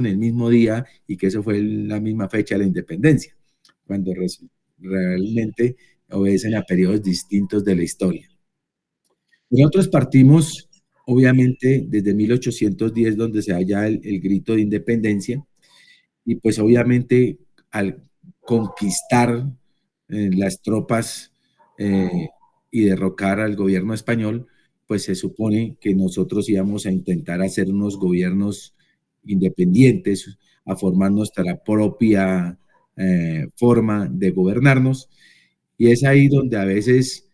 en el mismo día y que eso fue la misma fecha de la independencia, cuando realmente obedecen a periodos distintos de la historia. Nosotros partimos, obviamente, desde 1810, donde se halla el grito de independencia, y pues obviamente al conquistar las tropas eh, y derrocar al gobierno español, pues se supone que nosotros íbamos a intentar hacer unos gobiernos independientes, a formar nuestra propia forma de gobernarnos, y es ahí donde a veces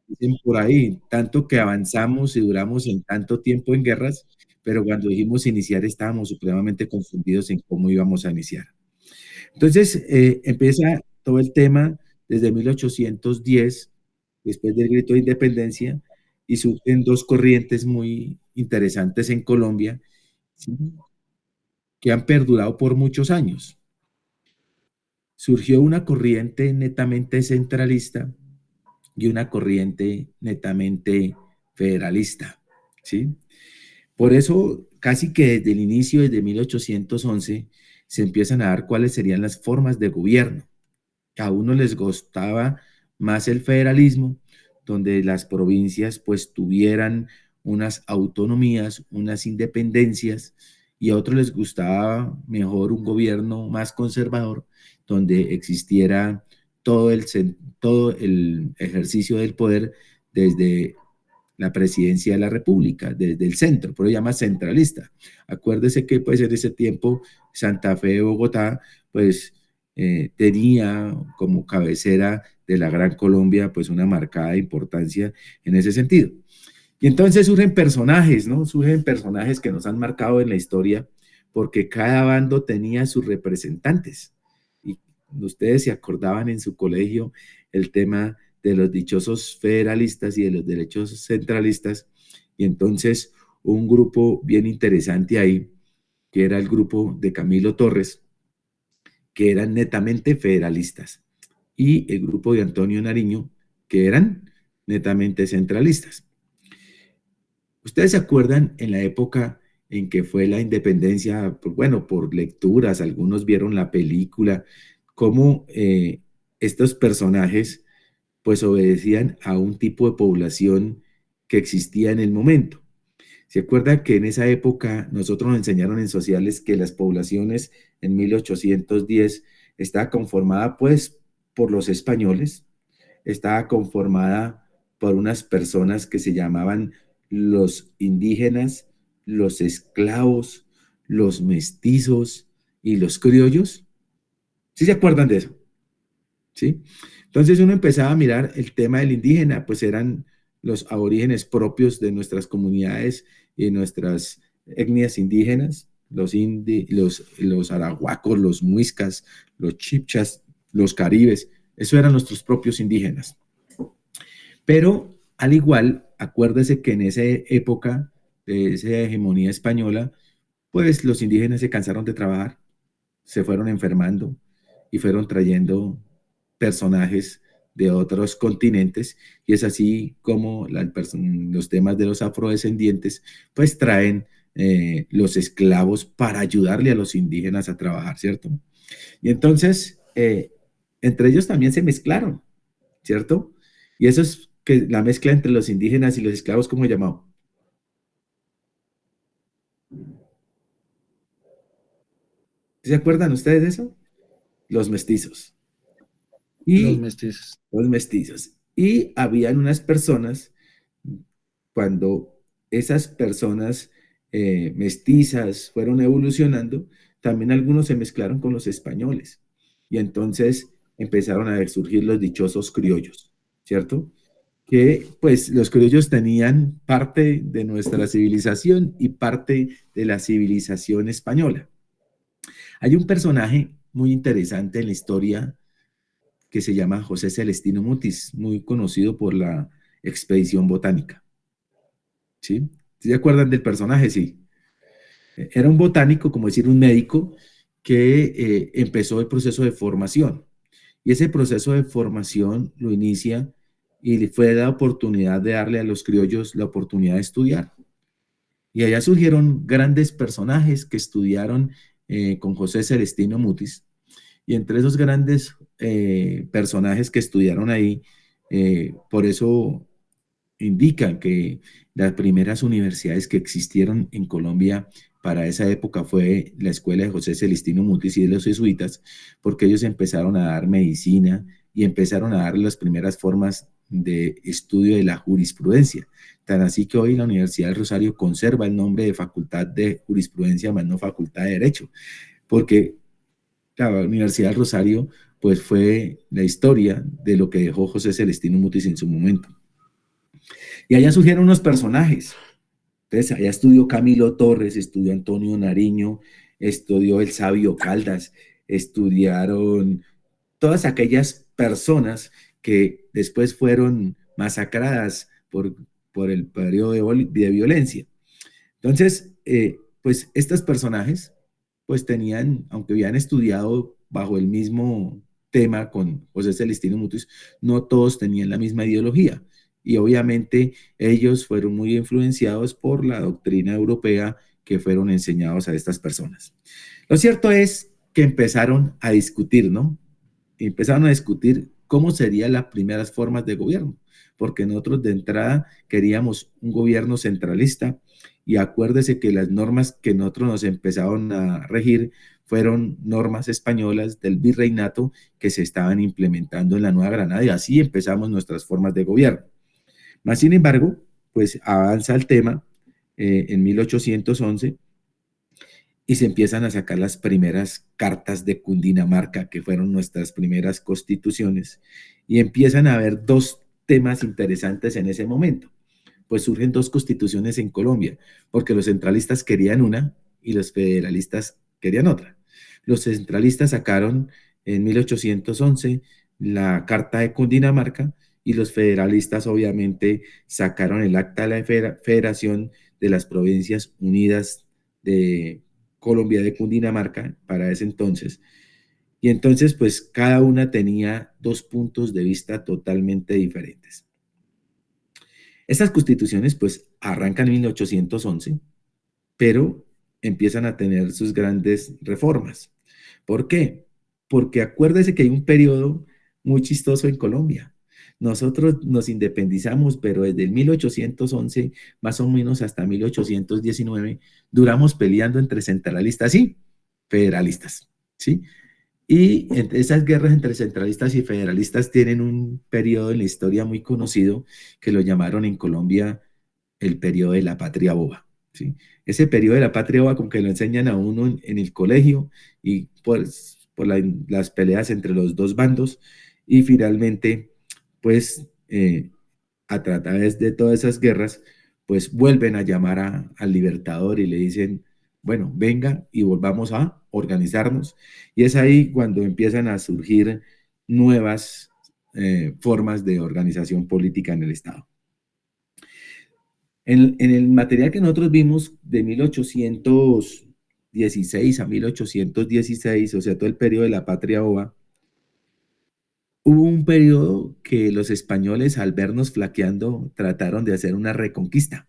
dicen por ahí, tanto que avanzamos y duramos en tanto tiempo en guerras, pero cuando dijimos iniciar estábamos supremamente confundidos en cómo íbamos a iniciar. Entonces empieza todo el tema desde 1810, después del grito de independencia, y surgen dos corrientes muy interesantes en Colombia, ¿sí?, que han perdurado por muchos años. Surgió una corriente netamente centralista y una corriente netamente federalista, ¿sí? Por eso, casi que desde el inicio, desde 1811, se empiezan a dar cuáles serían las formas de gobierno. A uno les gustaba más el federalismo, donde las provincias pues tuvieran unas autonomías, unas independencias, y a otros les gustaba mejor un gobierno más conservador, donde existiera todo el ejercicio del poder desde la presidencia de la República, desde el centro, por eso se llama centralista. Acuérdese que pues en ese tiempo Santa Fe de Bogotá pues tenía como cabecera de la Gran Colombia pues una marcada importancia en ese sentido. Y entonces surgen personajes, ¿no? Surgen personajes que nos han marcado en la historia porque cada bando tenía sus representantes. Y ustedes se acordaban en su colegio el tema de los dichosos federalistas y de los derechos centralistas. Y entonces un grupo bien interesante ahí, que era el grupo de Camilo Torres, que eran netamente federalistas, y el grupo de Antonio Nariño, que eran netamente centralistas. ¿Ustedes se acuerdan en la época en que fue la independencia? Pues, bueno, por lecturas, algunos vieron la película, cómo estos personajes pues obedecían a un tipo de población que existía en el momento. ¿Se acuerda que en esa época nosotros nos enseñaron en sociales que las poblaciones en 1810 estaba conformada pues por los españoles, estaba conformada por unas personas que se llamaban los indígenas, los esclavos, los mestizos y los criollos? ¿Sí se acuerdan de eso? ¿Sí? Entonces uno empezaba a mirar el tema del indígena, pues eran los aborígenes propios de nuestras comunidades y nuestras etnias indígenas, los arahuacos, los muiscas, los chipchas, los caribes, eso eran nuestros propios indígenas. Pero al igual, acuérdese que en esa época de esa hegemonía española, pues los indígenas se cansaron de trabajar, se fueron enfermando y fueron trayendo personajes de otros continentes, y es así como los temas de los afrodescendientes pues traen los esclavos para ayudarle a los indígenas a trabajar, ¿cierto? Y entonces entre ellos también se mezclaron, ¿cierto? Y eso es que la mezcla entre los indígenas y los esclavos, ¿cómo se llamaba? ¿Se acuerdan ustedes de eso? Los mestizos. Los Y mestizos. los mestizos. Y habían unas personas, cuando esas personas mestizas fueron evolucionando, también algunos se mezclaron con los españoles. Y entonces empezaron a surgir los dichosos criollos, ¿cierto? Que pues los criollos tenían parte de nuestra civilización y parte de la civilización española. Hay un personaje muy interesante en la historia que se llama José Celestino Mutis, muy conocido por la expedición botánica. ¿Sí? ¿Se acuerdan del personaje? Sí. Era un botánico, como decir un médico, que empezó el proceso de formación. Y ese proceso de formación lo inicia y le fue la oportunidad de darle a los criollos la oportunidad de estudiar. Y allá surgieron grandes personajes que estudiaron con José Celestino Mutis, y entre esos grandes personajes que estudiaron ahí, por eso indican que las primeras universidades que existieron en Colombia para esa época fue la escuela de José Celestino Mutis y de los jesuitas, porque ellos empezaron a dar medicina y empezaron a dar las primeras formas de estudio de la jurisprudencia. Tan así que hoy la Universidad del Rosario conserva el nombre de Facultad de Jurisprudencia, más no Facultad de Derecho, porque la Universidad del Rosario pues fue la historia de lo que dejó José Celestino Mutis en su momento. Y allá surgieron unos personajes. Entonces, allá estudió Camilo Torres, estudió Antonio Nariño, estudió el Sabio Caldas, estudiaron todas aquellas personas que después fueron masacradas por el periodo de violencia. Entonces, pues estos personajes, pues tenían, aunque habían estudiado bajo el mismo tema con José Celestino Mutis, no todos tenían la misma ideología. Y obviamente ellos fueron muy influenciados por la doctrina europea que fueron enseñados a estas personas. Lo cierto es que empezaron a discutir, ¿no? Empezaron a discutir cómo serían las primeras formas de gobierno, porque nosotros de entrada queríamos un gobierno centralista y acuérdese que las normas que nosotros nos empezaron a regir fueron normas españolas del virreinato que se estaban implementando en la Nueva Granada y así empezamos nuestras formas de gobierno. Más sin embargo, pues avanza el tema en 1811 y se empiezan a sacar las primeras cartas de Cundinamarca, que fueron nuestras primeras constituciones, y empiezan a haber dos temas interesantes en ese momento. Pues surgen dos constituciones en Colombia, porque los centralistas querían una y los federalistas querían otra. Los centralistas sacaron en 1811 la Carta de Cundinamarca y los federalistas obviamente sacaron el Acta de la Federación de las Provincias Unidas de Colombia de Cundinamarca para ese entonces. Y entonces, pues cada una tenía dos puntos de vista totalmente diferentes. Estas constituciones, pues arrancan en 1811, pero empiezan a tener sus grandes reformas. ¿Por qué? Porque acuérdese que hay un periodo muy chistoso en Colombia. Nosotros nos independizamos, pero desde el 1811, más o menos hasta 1819, duramos peleando entre centralistas y federalistas, ¿sí? Y esas guerras entre centralistas y federalistas tienen un periodo en la historia muy conocido que lo llamaron en Colombia el periodo de la patria boba, ¿sí? Ese periodo de la patria boba como que lo enseñan a uno en el colegio y pues, por las peleas entre los dos bandos y finalmente pues a través de todas esas guerras pues vuelven a llamar al libertador y le dicen, bueno, venga y volvamos a organizarnos. Y es ahí cuando empiezan a surgir nuevas formas de organización política en el Estado. En el material que nosotros vimos de 1816 a 1816, o sea, todo el periodo de la Patria Boba, hubo un periodo que los españoles, al vernos flaqueando, trataron de hacer una reconquista,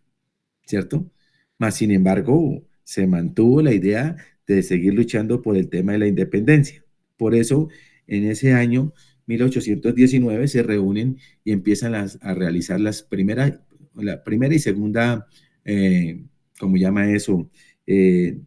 ¿cierto? Mas, sin embargo, se mantuvo la idea de seguir luchando por el tema de la independencia. Por eso, en ese año 1819 se reúnen y empiezan a realizar la primera y segunda, ¿cómo llama eso? Eh,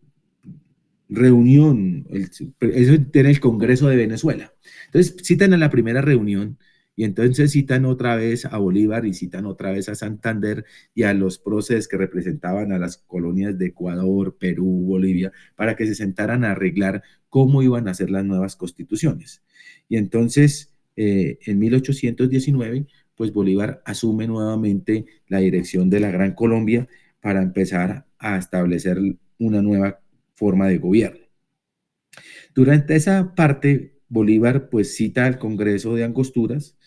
reunión, eso tiene el Congreso de Venezuela. Entonces citan a la primera reunión y entonces citan otra vez a Bolívar y citan otra vez a Santander y a los próceres que representaban a las colonias de Ecuador, Perú, Bolivia, para que se sentaran a arreglar cómo iban a ser las nuevas constituciones. Y entonces, en 1819, pues Bolívar asume nuevamente la dirección de la Gran Colombia para empezar a establecer una nueva forma de gobierno. Durante esa parte, Bolívar pues cita al Congreso de Angosturas,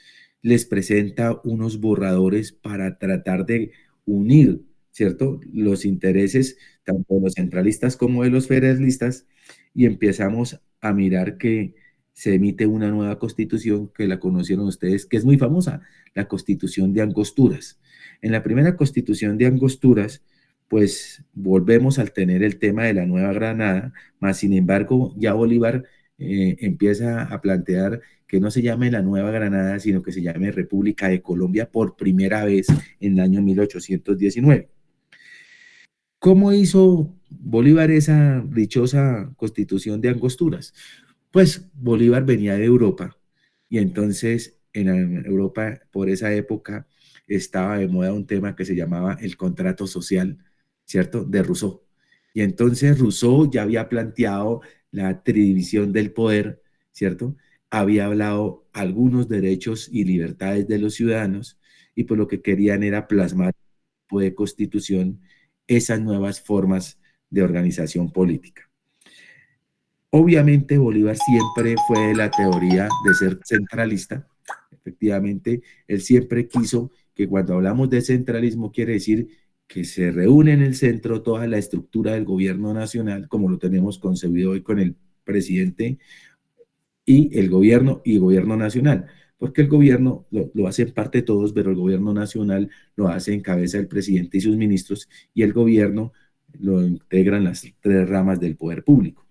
les presenta unos borradores para tratar de unir, ¿cierto?, los intereses tanto de los centralistas como de los federalistas y empezamos a mirar que se emite una nueva constitución que la conocieron ustedes, que es muy famosa, la Constitución de Angosturas. En la primera Constitución de Angosturas, pues volvemos al tener el tema de la Nueva Granada, más sin embargo ya Bolívar empieza a plantear que no se llame la Nueva Granada, sino que se llame República de Colombia por primera vez en el año 1819. ¿Cómo hizo Bolívar esa dichosa constitución de Angosturas? Pues Bolívar venía de Europa y entonces en Europa por esa época estaba de moda un tema que se llamaba el contrato social, ¿cierto? De Rousseau. Y entonces Rousseau ya había planteado la tridivisión del poder, ¿cierto? Había hablado algunos derechos y libertades de los ciudadanos y pues lo que querían era plasmar de constitución esas nuevas formas de organización política. Obviamente Bolívar siempre fue de la teoría de ser centralista. Efectivamente, él siempre quiso que cuando hablamos de centralismo quiere decir que se reúne en el centro toda la estructura del gobierno nacional, como lo tenemos concebido hoy con el presidente y el gobierno nacional, porque el gobierno lo hacen parte todos, pero el gobierno nacional lo hace en cabeza el presidente y sus ministros, y el gobierno lo integran las tres ramas del poder público.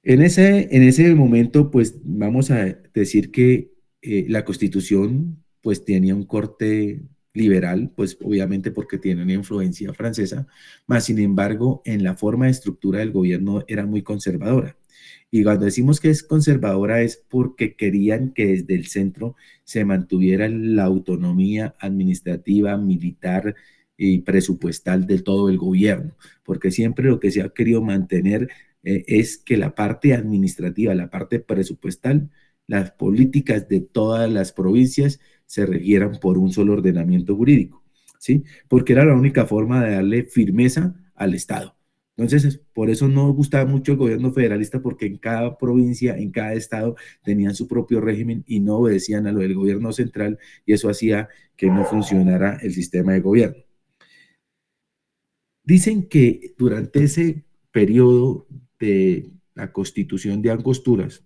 En ese momento, pues vamos a decir que la constitución pues tenía un corte liberal, pues obviamente porque tiene una influencia francesa, más sin embargo en la forma de estructura del gobierno era muy conservadora. Y cuando decimos que es conservadora es porque querían que desde el centro se mantuviera la autonomía administrativa, militar y presupuestal de todo el gobierno, porque siempre lo que se ha querido mantener es que la parte administrativa, la parte presupuestal, las políticas de todas las provincias se regieran por un solo ordenamiento jurídico, ¿sí? Porque era la única forma de darle firmeza al Estado. Entonces, por eso no gustaba mucho el gobierno federalista, porque en cada provincia, en cada estado, tenían su propio régimen y no obedecían a lo del gobierno central, y eso hacía que no funcionara el sistema de gobierno. Dicen que durante ese periodo de la constitución de Angosturas,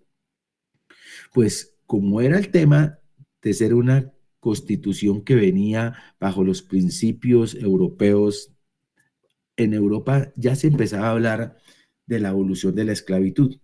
pues como era el tema de ser una constitución que venía bajo los principios europeos, en Europa ya se empezaba a hablar de la abolición de la esclavitud.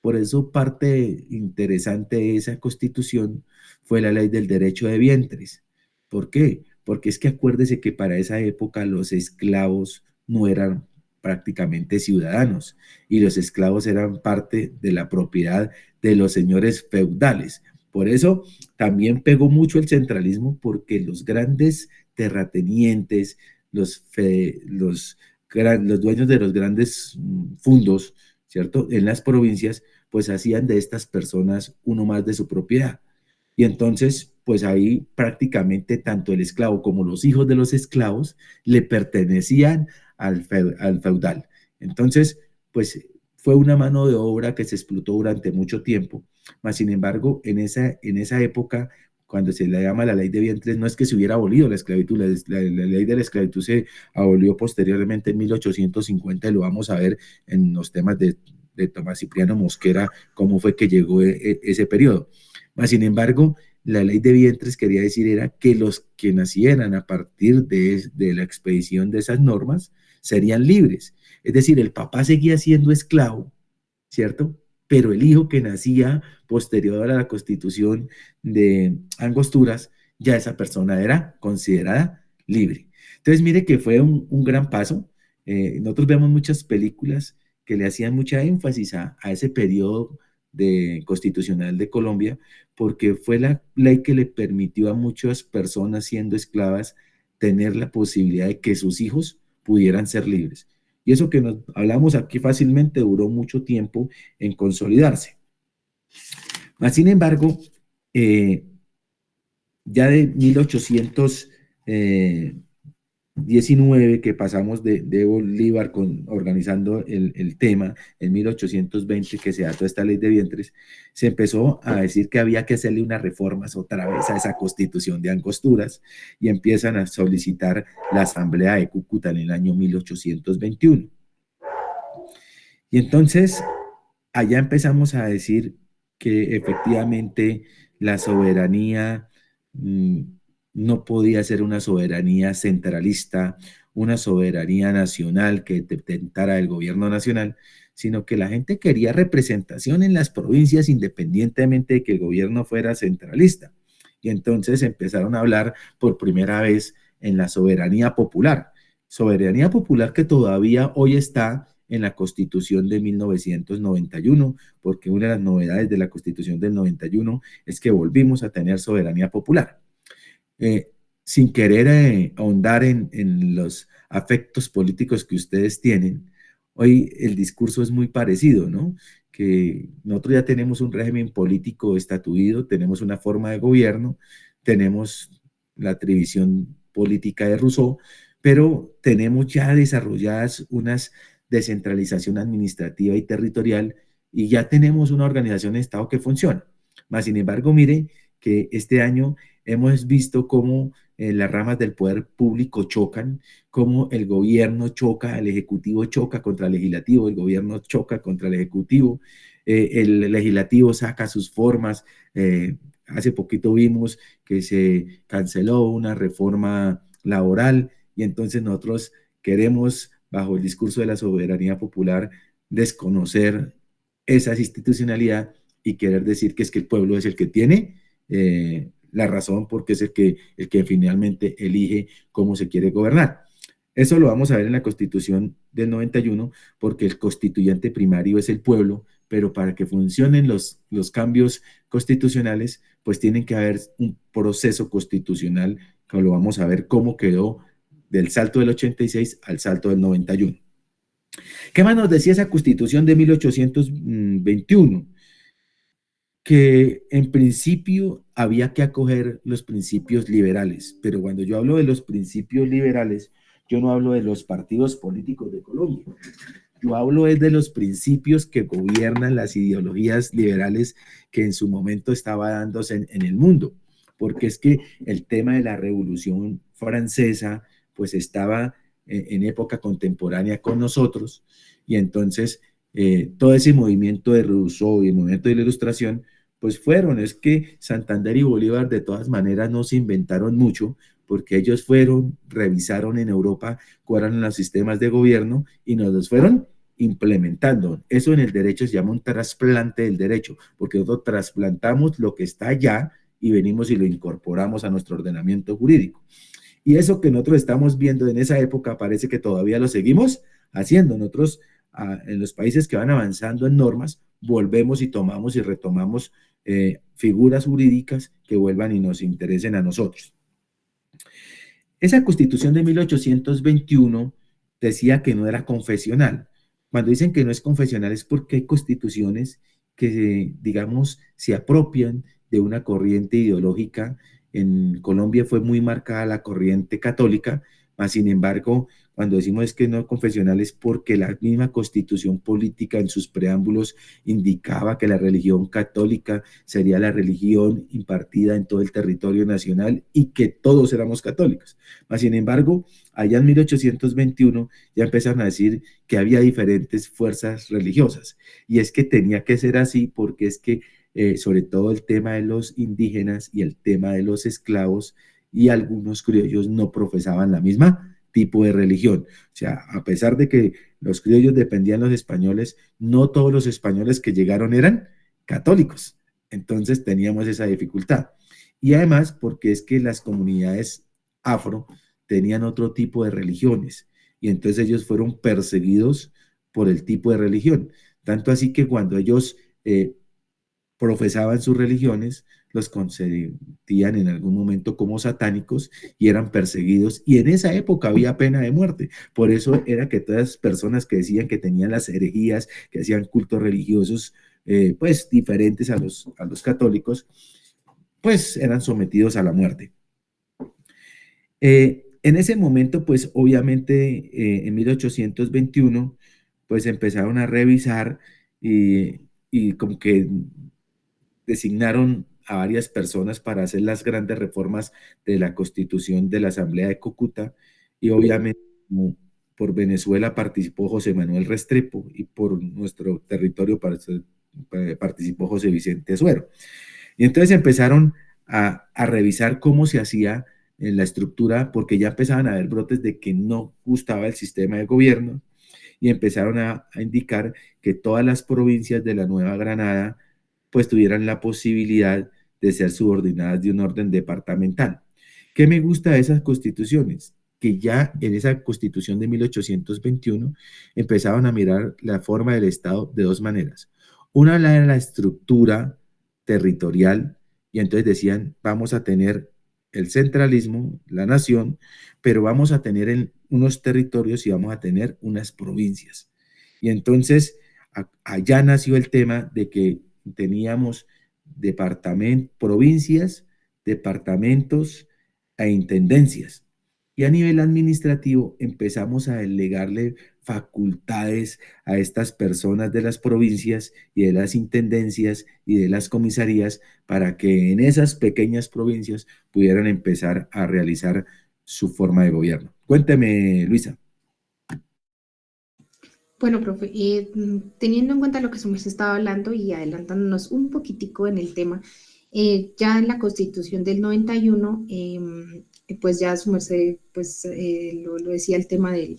Por eso parte interesante de esa constitución fue la ley del derecho de vientres. ¿Por qué? Porque es que acuérdese que para esa época los esclavos no eran prácticamente ciudadanos y los esclavos eran parte de la propiedad de los señores feudales. Por eso también pegó mucho el centralismo, porque los grandes terratenientes, los dueños de los grandes fundos, ¿cierto? En las provincias, pues hacían de estas personas uno más de su propiedad. Y entonces, pues ahí prácticamente tanto el esclavo como los hijos de los esclavos le pertenecían al feudal. Entonces, pues fue una mano de obra que se explotó durante mucho tiempo. Mas, sin embargo, en esa época, cuando se le llama la ley de vientres, no es que se hubiera abolido la esclavitud, la ley de la esclavitud se abolió posteriormente en 1850, y lo vamos a ver en los temas de Tomás Cipriano Mosquera, cómo fue que llegó ese periodo. Mas, sin embargo, la ley de vientres quería decir era que los que nacieran a partir de la expedición de esas normas serían libres. Es decir, el papá seguía siendo esclavo, ¿cierto? Pero el hijo que nacía posterior a la constitución de Angosturas, ya esa persona era considerada libre. Entonces, mire que fue un gran paso. Nosotros vemos muchas películas que le hacían mucha énfasis a ese periodo constitucional de Colombia, porque fue la ley que le permitió a muchas personas siendo esclavas tener la posibilidad de que sus hijos pudieran ser libres. Y eso que nos hablamos aquí fácilmente duró mucho tiempo en consolidarse. Mas, sin embargo, eh, ya de 1819, que pasamos de Bolívar organizando el tema, en 1820 que se da toda esta ley de vientres, se empezó a decir que había que hacerle unas reformas otra vez a esa constitución de Angosturas, y empiezan a solicitar la Asamblea de Cúcuta en el año 1821. Y entonces allá empezamos a decir que efectivamente la soberanía no podía ser una soberanía centralista, una soberanía nacional que detentara el gobierno nacional, sino que la gente quería representación en las provincias independientemente de que el gobierno fuera centralista. Y entonces empezaron a hablar por primera vez en la soberanía popular que todavía hoy está en la Constitución de 1991, porque una de las novedades de la Constitución del 91 es que volvimos a tener soberanía popular. Sin querer ahondar en los afectos políticos que ustedes tienen, hoy el discurso es muy parecido, ¿no? Que nosotros ya tenemos un régimen político estatuido, tenemos una forma de gobierno, tenemos la atribución política de Rousseau, pero tenemos ya desarrolladas unas descentralización administrativa y territorial y ya tenemos una organización de Estado que funciona. Más sin embargo, mire que este año hemos visto cómo las ramas del poder público chocan, cómo el gobierno choca, el ejecutivo choca contra el legislativo, el gobierno choca contra el ejecutivo, el legislativo saca sus formas. Hace poquito vimos que se canceló una reforma laboral y entonces nosotros queremos, bajo el discurso de la soberanía popular, desconocer esa institucionalidad y querer decir que es que el pueblo es el que tiene la razón porque es el que finalmente elige cómo se quiere gobernar. Eso lo vamos a ver en la Constitución del 91 porque el constituyente primario es el pueblo, pero para que funcionen los cambios constitucionales, pues tienen que haber un proceso constitucional que lo vamos a ver cómo quedó del salto del 86 al salto del 91. ¿Qué más nos decía esa Constitución de 1821? Que en principio había que acoger los principios liberales, pero cuando yo hablo de los principios liberales, yo no hablo de los partidos políticos de Colombia, yo hablo es de los principios que gobiernan las ideologías liberales que en su momento estaba dándose en el mundo, porque es que el tema de la Revolución Francesa pues estaba en época contemporánea con nosotros y entonces todo ese movimiento de Rousseau y el movimiento de la Ilustración pues es que Santander y Bolívar de todas maneras no se inventaron mucho, porque ellos fueron, revisaron en Europa cuáles eran los sistemas de gobierno y nos los fueron implementando. Eso en el derecho se llama un trasplante del derecho, porque nosotros trasplantamos lo que está allá y venimos y lo incorporamos a nuestro ordenamiento jurídico. Y eso que nosotros estamos viendo en esa época parece que todavía lo seguimos haciendo. Nosotros en los países que van avanzando en normas, volvemos y tomamos y retomamos figuras jurídicas que vuelvan y nos interesen a nosotros. Esa Constitución de 1821 decía que no era confesional. Cuando dicen que no es confesional es porque hay constituciones que, digamos, se apropian de una corriente ideológica. En Colombia fue muy marcada la corriente católica, mas sin embargo, cuando decimos es que no es confesional es porque la misma constitución política en sus preámbulos indicaba que la religión católica sería la religión impartida en todo el territorio nacional y que todos éramos católicos. Mas, sin embargo, allá en 1821 ya empezaron a decir que había diferentes fuerzas religiosas y es que tenía que ser así porque es que sobre todo el tema de los indígenas y el tema de los esclavos y algunos criollos no profesaban la misma tipo de religión. O sea, a pesar de que los criollos dependían de los españoles, no todos los españoles que llegaron eran católicos. Entonces teníamos esa dificultad. Y además porque es que las comunidades afro tenían otro tipo de religiones y entonces ellos fueron perseguidos por el tipo de religión. Tanto así que cuando ellos profesaban sus religiones, los concedían en algún momento como satánicos y eran perseguidos. Y en esa época había pena de muerte. Por eso era que todas las personas que decían que tenían las herejías, que hacían cultos religiosos, pues diferentes a los católicos, pues eran sometidos a la muerte. En ese momento, pues obviamente en 1821, pues empezaron a revisar y como que designaron a varias personas para hacer las grandes reformas de la Constitución de la Asamblea de Cúcuta y obviamente por Venezuela participó José Manuel Restrepo y por nuestro territorio participó José Vicente Suero. Y entonces empezaron a revisar cómo se hacía en la estructura, porque ya empezaban a haber brotes de que no gustaba el sistema de gobierno y empezaron a indicar que todas las provincias de la Nueva Granada pues tuvieran la posibilidad de ser subordinadas de un orden departamental. ¿Qué me gusta de esas constituciones? Que ya en esa constitución de 1821 empezaban a mirar la forma del Estado de dos maneras. Una era la estructura territorial, y entonces decían, vamos a tener el centralismo, la nación, pero vamos a tener unos territorios y vamos a tener unas provincias. Y entonces allá nació el tema de que teníamos provincias, departamentos e intendencias. Y a nivel administrativo empezamos a delegarle facultades a estas personas de las provincias y de las intendencias y de las comisarías para que en esas pequeñas provincias pudieran empezar a realizar su forma de gobierno. Cuénteme, Luisa. Bueno, profe, teniendo en cuenta lo que su merced estaba hablando y adelantándonos un poquitico en el tema, ya en la Constitución del 91, pues ya su merced pues, lo decía el tema de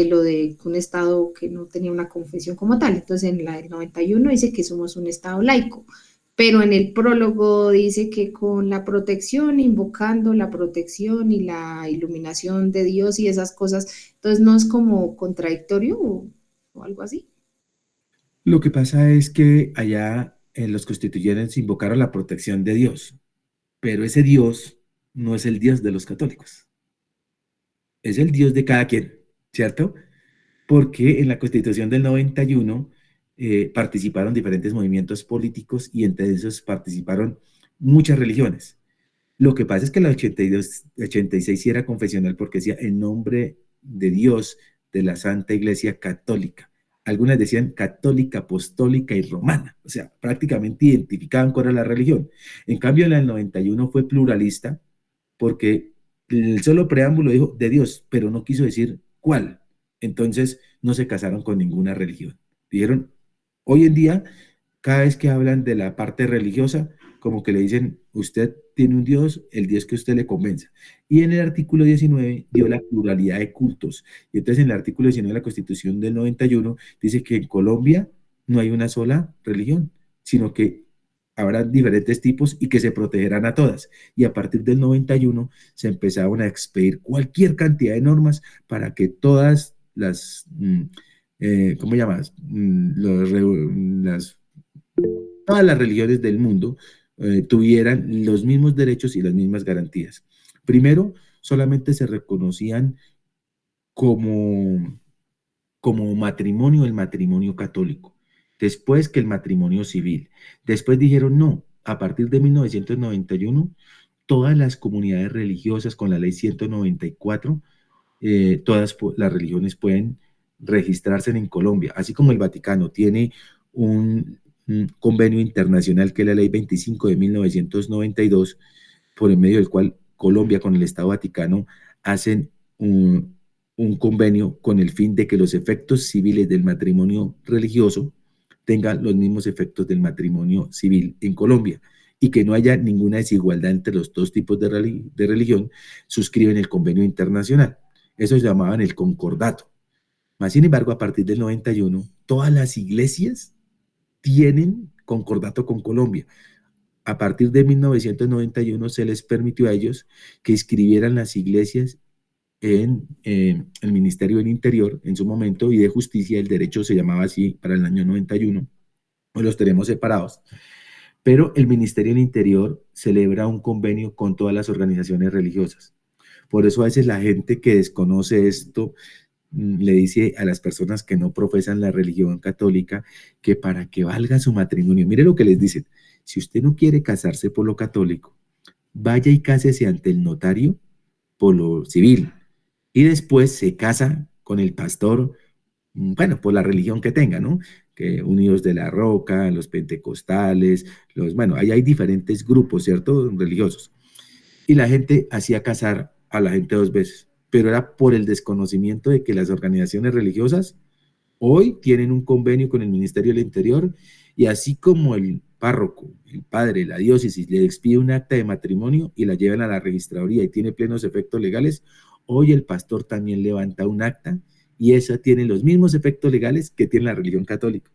lo de un Estado que no tenía una confesión como tal. Entonces, en la del 91 dice que somos un Estado laico, pero en el prólogo dice que con la protección, invocando la protección y la iluminación de Dios y esas cosas, entonces no es como contradictorio o algo así. Lo que pasa es que allá en los constituyentes invocaron la protección de Dios, pero ese Dios no es el Dios de los católicos, es el Dios de cada quien, ¿cierto? Porque en la Constitución del 91 participaron diferentes movimientos políticos y entre esos participaron muchas religiones. Lo que pasa es que la 82, 86 sí era confesional porque decía en nombre de Dios de la Santa Iglesia Católica. Algunas decían católica, apostólica y romana, o sea, prácticamente identificaban cuál era la religión. En cambio, en la del 91 fue pluralista porque el solo preámbulo dijo de Dios, pero no quiso decir cuál. Entonces no se casaron con ninguna religión. Dijeron, hoy en día, cada vez que hablan de la parte religiosa, como que le dicen, usted tiene un Dios, el Dios que usted le convenza. Y en el artículo 19 dio la pluralidad de cultos. Y entonces en el artículo 19 de la Constitución del 91 dice que en Colombia no hay una sola religión, sino que habrá diferentes tipos y que se protegerán a todas. Y a partir del 91 se empezaron a expedir cualquier cantidad de normas para que todas las, ¿cómo llamas? Todas las religiones del mundo tuvieran los mismos derechos y las mismas garantías. Primero, solamente se reconocían como, como matrimonio el matrimonio católico, después que el matrimonio civil. Después dijeron no, a partir de 1991, todas las comunidades religiosas con la ley 194, todas las religiones pueden registrarse en Colombia, así como el Vaticano tiene un convenio internacional que es la ley 25 de 1992, por el medio del cual Colombia con el Estado Vaticano hacen un convenio con el fin de que los efectos civiles del matrimonio religioso tengan los mismos efectos del matrimonio civil en Colombia y que no haya ninguna desigualdad entre los dos tipos de religión, suscriben el convenio internacional. Eso llamaban el concordato. Más sin embargo, a partir del 91, todas las iglesias tienen concordato con Colombia. A partir de 1991 se les permitió a ellos que inscribieran las iglesias en el Ministerio del Interior en su momento y de Justicia, el derecho se llamaba así para el año 91, hoy los tenemos separados, pero el Ministerio del Interior celebra un convenio con todas las organizaciones religiosas. Por eso a veces la gente que desconoce esto le dice a las personas que no profesan la religión católica que para que valga su matrimonio, mire lo que les dicen, si usted no quiere casarse por lo católico, vaya y cásese ante el notario por lo civil y después se casa con el pastor, bueno, por la religión que tenga, ¿no? Que Unidos de la Roca, los pentecostales, bueno, ahí hay diferentes grupos, ¿cierto? Religiosos. Y la gente hacía casar a la gente dos veces, pero era por el desconocimiento de que las organizaciones religiosas hoy tienen un convenio con el Ministerio del Interior y así como el párroco, el padre, la diócesis, le expide un acta de matrimonio y la llevan a la registraduría y tiene plenos efectos legales, hoy el pastor también levanta un acta y esa tiene los mismos efectos legales que tiene la religión católica.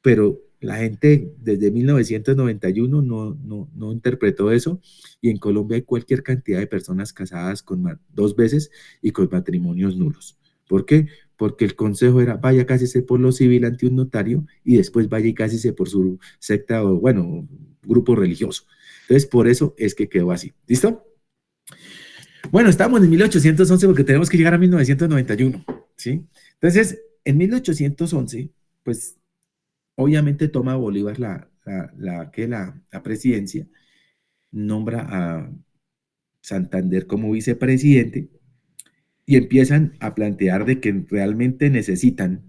Pero la gente desde 1991 no interpretó eso y en Colombia hay cualquier cantidad de personas casadas con dos veces y con matrimonios nulos. ¿Por qué? Porque el consejo era vaya cásese por lo civil ante un notario y después vaya y cásese por su secta o bueno, grupo religioso. Entonces por eso es que quedó así. ¿Listo? Bueno, estamos en 1811 porque tenemos que llegar a 1991, ¿sí? Entonces, en 1811, pues obviamente toma Bolívar la presidencia, nombra a Santander como vicepresidente y empiezan a plantear de que realmente necesitan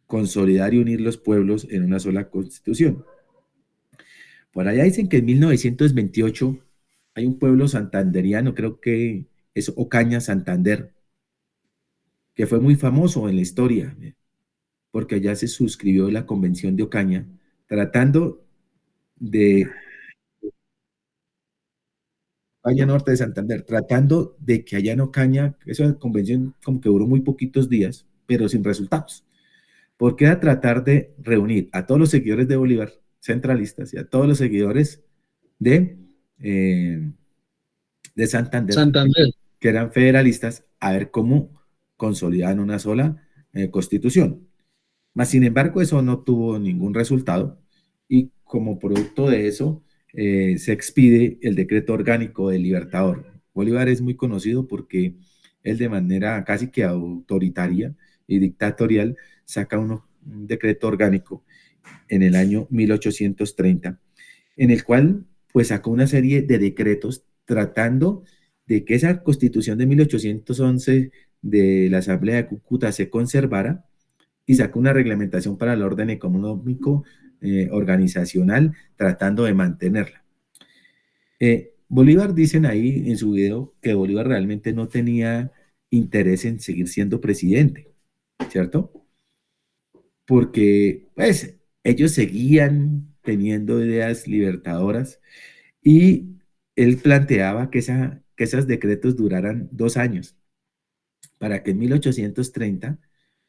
consolidar y unir los pueblos en una sola constitución. Por allá dicen que en 1928 hay un pueblo santanderiano, creo que es Ocaña, Santander, que fue muy famoso en la historia, porque allá se suscribió la Convención de Ocaña, tratando de Valle Norte de Santander, tratando de que allá en Ocaña, esa convención como que duró muy poquitos días, pero sin resultados, porque era tratar de reunir a todos los seguidores de Bolívar, centralistas, y a todos los seguidores de, eh, de Santander, Santander. que eran federalistas, a ver cómo consolidaban una sola constitución. Mas, sin embargo, eso no tuvo ningún resultado y como producto de eso se expide el decreto orgánico del Libertador. Bolívar es muy conocido porque él de manera casi que autoritaria y dictatorial saca un decreto orgánico en el año 1830, en el cual pues sacó una serie de decretos tratando de que esa constitución de 1811 de la Asamblea de Cúcuta se conservara y sacó una reglamentación para el orden económico organizacional tratando de mantenerla. Bolívar dicen ahí en su video que Bolívar realmente no tenía interés en seguir siendo presidente, ¿cierto? Porque pues ellos seguían teniendo ideas libertadoras y él planteaba que esos decretos duraran 2 años para que en 1830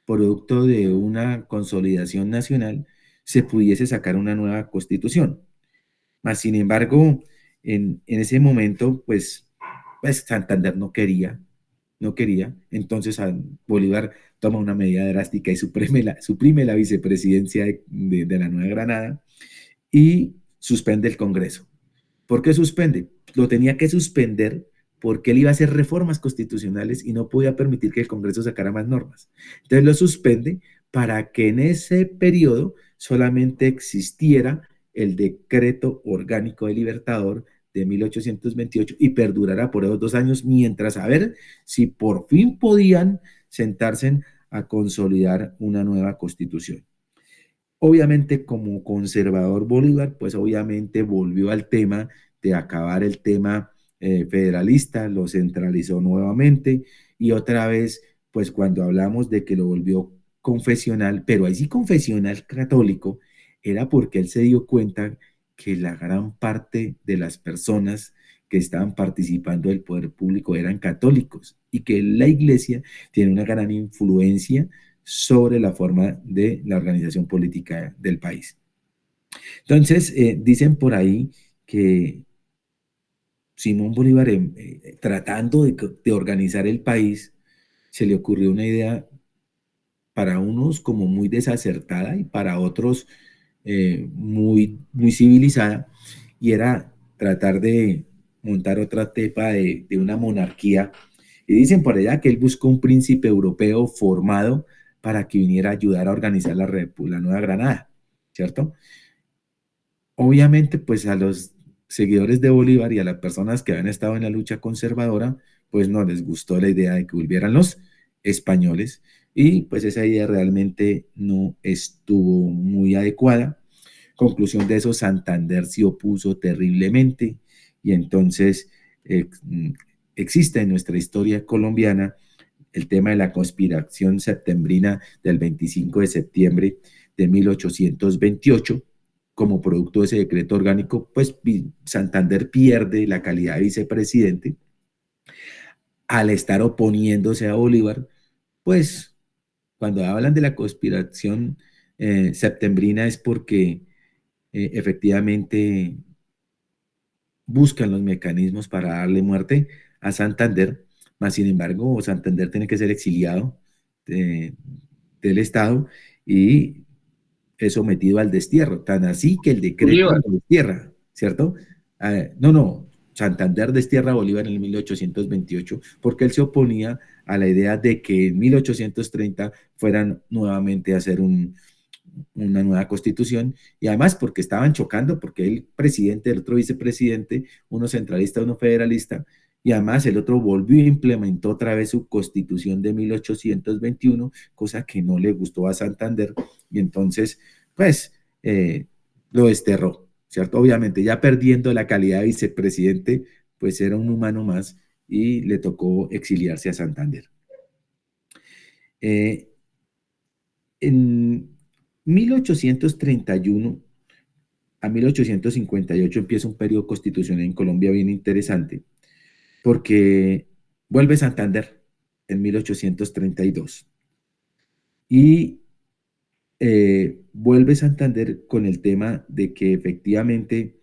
producto de una consolidación nacional, se pudiese sacar una nueva constitución. Mas, sin embargo, en ese momento, pues Santander no quería, entonces Bolívar toma una medida drástica y suprime la vicepresidencia de la Nueva Granada y suspende el Congreso. ¿Por qué suspende? Lo tenía que suspender porque él iba a hacer reformas constitucionales y no podía permitir que el Congreso sacara más normas. Entonces lo suspende para que en ese periodo solamente existiera el decreto orgánico del Libertador de 1828 y perdurara por esos 2 años mientras a ver si por fin podían sentarse a consolidar una nueva constitución. Obviamente como conservador Bolívar, pues obviamente volvió al tema de acabar el tema federalista, lo centralizó nuevamente y otra vez, pues cuando hablamos de que lo volvió confesional, pero ahí sí confesional católico, era porque él se dio cuenta que la gran parte de las personas que estaban participando del poder público eran católicos y que la iglesia tiene una gran influencia sobre la forma de la organización política del país. Entonces, dicen por ahí que Simón Bolívar, tratando de organizar el país, se le ocurrió una idea para unos como muy desacertada y para otros muy civilizada, y era tratar de montar otra tepa de una monarquía. Y dicen por allá que él buscó un príncipe europeo formado para que viniera a ayudar a organizar la Nueva Granada, ¿cierto? Obviamente, pues a los seguidores de Bolívar y a las personas que habían estado en la lucha conservadora, pues no les gustó la idea de que volvieran los españoles y pues esa idea realmente no estuvo muy adecuada. Conclusión de eso, Santander se opuso terriblemente y entonces existe en nuestra historia colombiana el tema de la conspiración septembrina del 25 de septiembre de 1828, como producto de ese decreto orgánico, pues Santander pierde la calidad de vicepresidente. Al estar oponiéndose a Bolívar, pues cuando hablan de la conspiración septembrina es porque efectivamente buscan los mecanismos para darle muerte a Santander, mas sin embargo Santander tiene que ser exiliado de- del Estado y es sometido al destierro, tan así que el decreto Bolívar. lo destierra, ¿cierto? No, Santander destierra a Bolívar en el 1828 porque él se oponía a la idea de que en 1830 fueran nuevamente a hacer una nueva constitución y además porque estaban chocando, porque el presidente, el otro vicepresidente, uno centralista, uno federalista, y además el otro volvió e implementó otra vez su constitución de 1821, cosa que no le gustó a Santander, y entonces, pues, lo desterró, ¿cierto? Obviamente, ya perdiendo la calidad de vicepresidente, pues era un humano más y le tocó exiliarse a Santander. Eh, en 1831 a 1858 empieza un periodo constitucional en Colombia bien interesante, porque vuelve Santander en 1832 y vuelve Santander con el tema de que efectivamente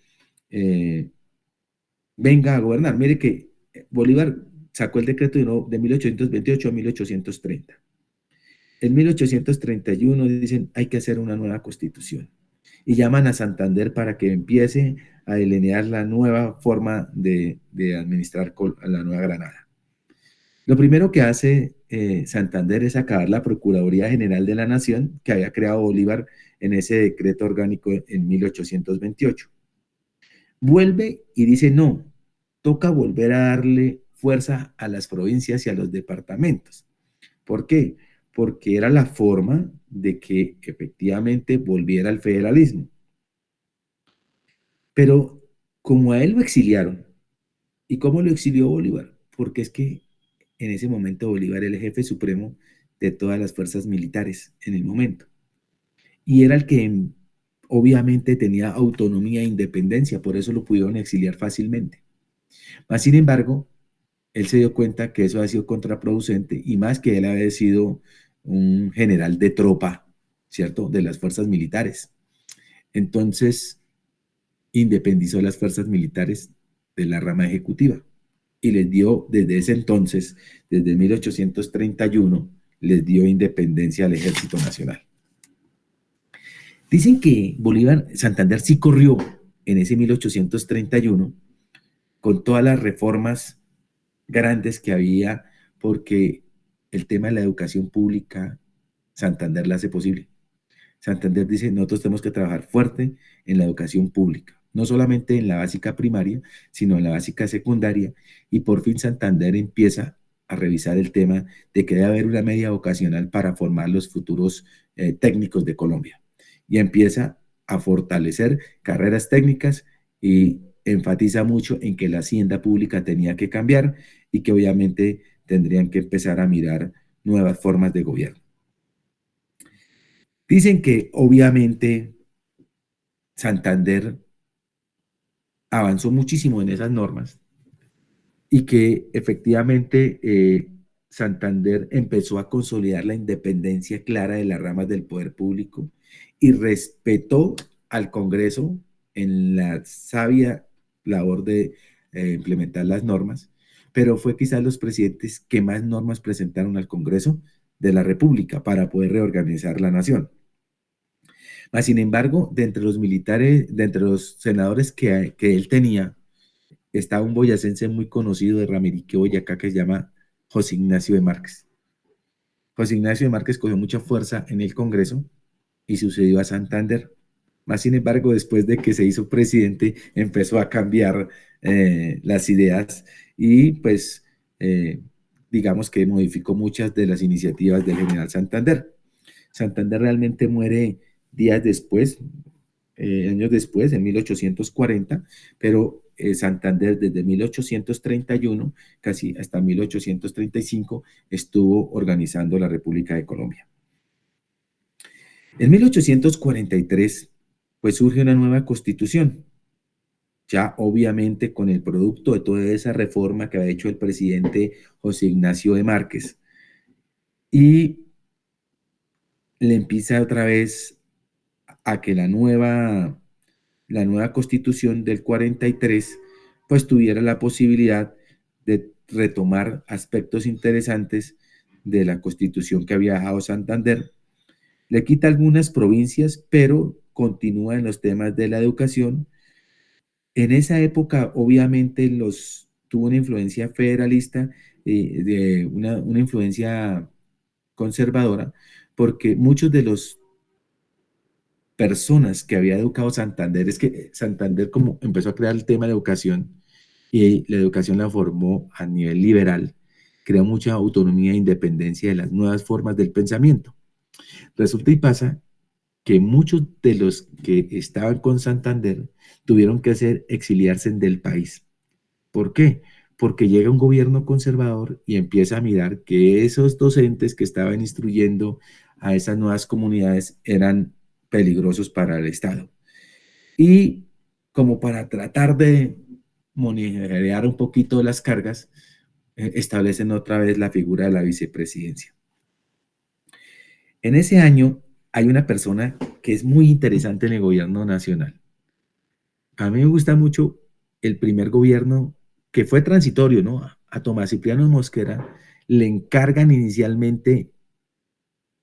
eh, venga a gobernar. Mire que Bolívar sacó el decreto de 1828 a 1830. En 1831 dicen hay que hacer una nueva constitución y llaman a Santander para que empiece a delinear la nueva forma de administrar la Nueva Granada. Lo primero que hace Santander es acabar la Procuraduría General de la Nación que había creado Bolívar en ese decreto orgánico en 1828. Vuelve y dice, no, toca volver a darle fuerza a las provincias y a los departamentos. ¿Por qué? Porque era la forma de que efectivamente volviera al federalismo. Pero como a él lo exiliaron, ¿y cómo lo exilió Bolívar? Porque es que en ese momento Bolívar era el jefe supremo de todas las fuerzas militares en el momento. Y era el que obviamente tenía autonomía e independencia, por eso lo pudieron exiliar fácilmente. Mas, sin embargo, él se dio cuenta que eso había sido contraproducente y más que él había sido un general de tropa, ¿cierto? De las fuerzas militares. Entonces, independizó las fuerzas militares de la rama ejecutiva y les dio desde ese entonces, desde 1831, les dio independencia al Ejército Nacional. Dicen que Bolívar, Santander sí corrió en ese 1831 con todas las reformas grandes que había, porque el tema de la educación pública, Santander la hace posible. Santander dice, nosotros tenemos que trabajar fuerte en la educación pública, no solamente en la básica primaria, sino en la básica secundaria, y por fin Santander empieza a revisar el tema de que debe haber una media vocacional para formar los futuros técnicos de Colombia. Y empieza a fortalecer carreras técnicas y enfatiza mucho en que la hacienda pública tenía que cambiar y que obviamente tendrían que empezar a mirar nuevas formas de gobierno. Dicen que obviamente Santander avanzó muchísimo en esas normas y que efectivamente Santander empezó a consolidar la independencia clara de las ramas del poder público y respetó al Congreso en la sabia labor de implementar las normas, pero fue quizás los presidentes que más normas presentaron al Congreso de la República para poder reorganizar la nación. Mas, sin embargo, de entre los militares, de entre los senadores que él tenía, estaba un boyacense muy conocido de Ramirique, Boyacá, que se llama José Ignacio de Márquez. José Ignacio de Márquez cogió mucha fuerza en el Congreso y sucedió a Santander. Más sin embargo, después de que se hizo presidente, empezó a cambiar las ideas y pues digamos que modificó muchas de las iniciativas del general Santander. Santander realmente muere días después, años después, en 1840, pero Santander desde 1831 casi hasta 1835 estuvo organizando la República de Colombia. En 1843 pues surge una nueva constitución, ya obviamente con el producto de toda esa reforma que había hecho el presidente José Ignacio de Márquez. Y le empieza otra vez a que la nueva constitución del 43 pues tuviera la posibilidad de retomar aspectos interesantes de la constitución que había dejado Santander. Le quita algunas provincias, pero continúa en los temas de la educación. En esa época, obviamente, tuvo una influencia federalista, una influencia conservadora, porque muchos de los personas que había educado Santander, es que Santander como empezó a crear el tema de educación y la educación la formó a nivel liberal, creó mucha autonomía e independencia de las nuevas formas del pensamiento. Resulta y pasa que muchos de los que estaban con Santander tuvieron que exiliarse del país. ¿Por qué? Porque llega un gobierno conservador y empieza a mirar que esos docentes que estaban instruyendo a esas nuevas comunidades eran peligrosos para el Estado. Y como para tratar de monitorear un poquito las cargas, establecen otra vez la figura de la vicepresidencia. En ese año hay una persona que es muy interesante en el gobierno nacional. A mí me gusta mucho el primer gobierno que fue transitorio, ¿no? A Tomás Cipriano Mosquera le encargan inicialmente,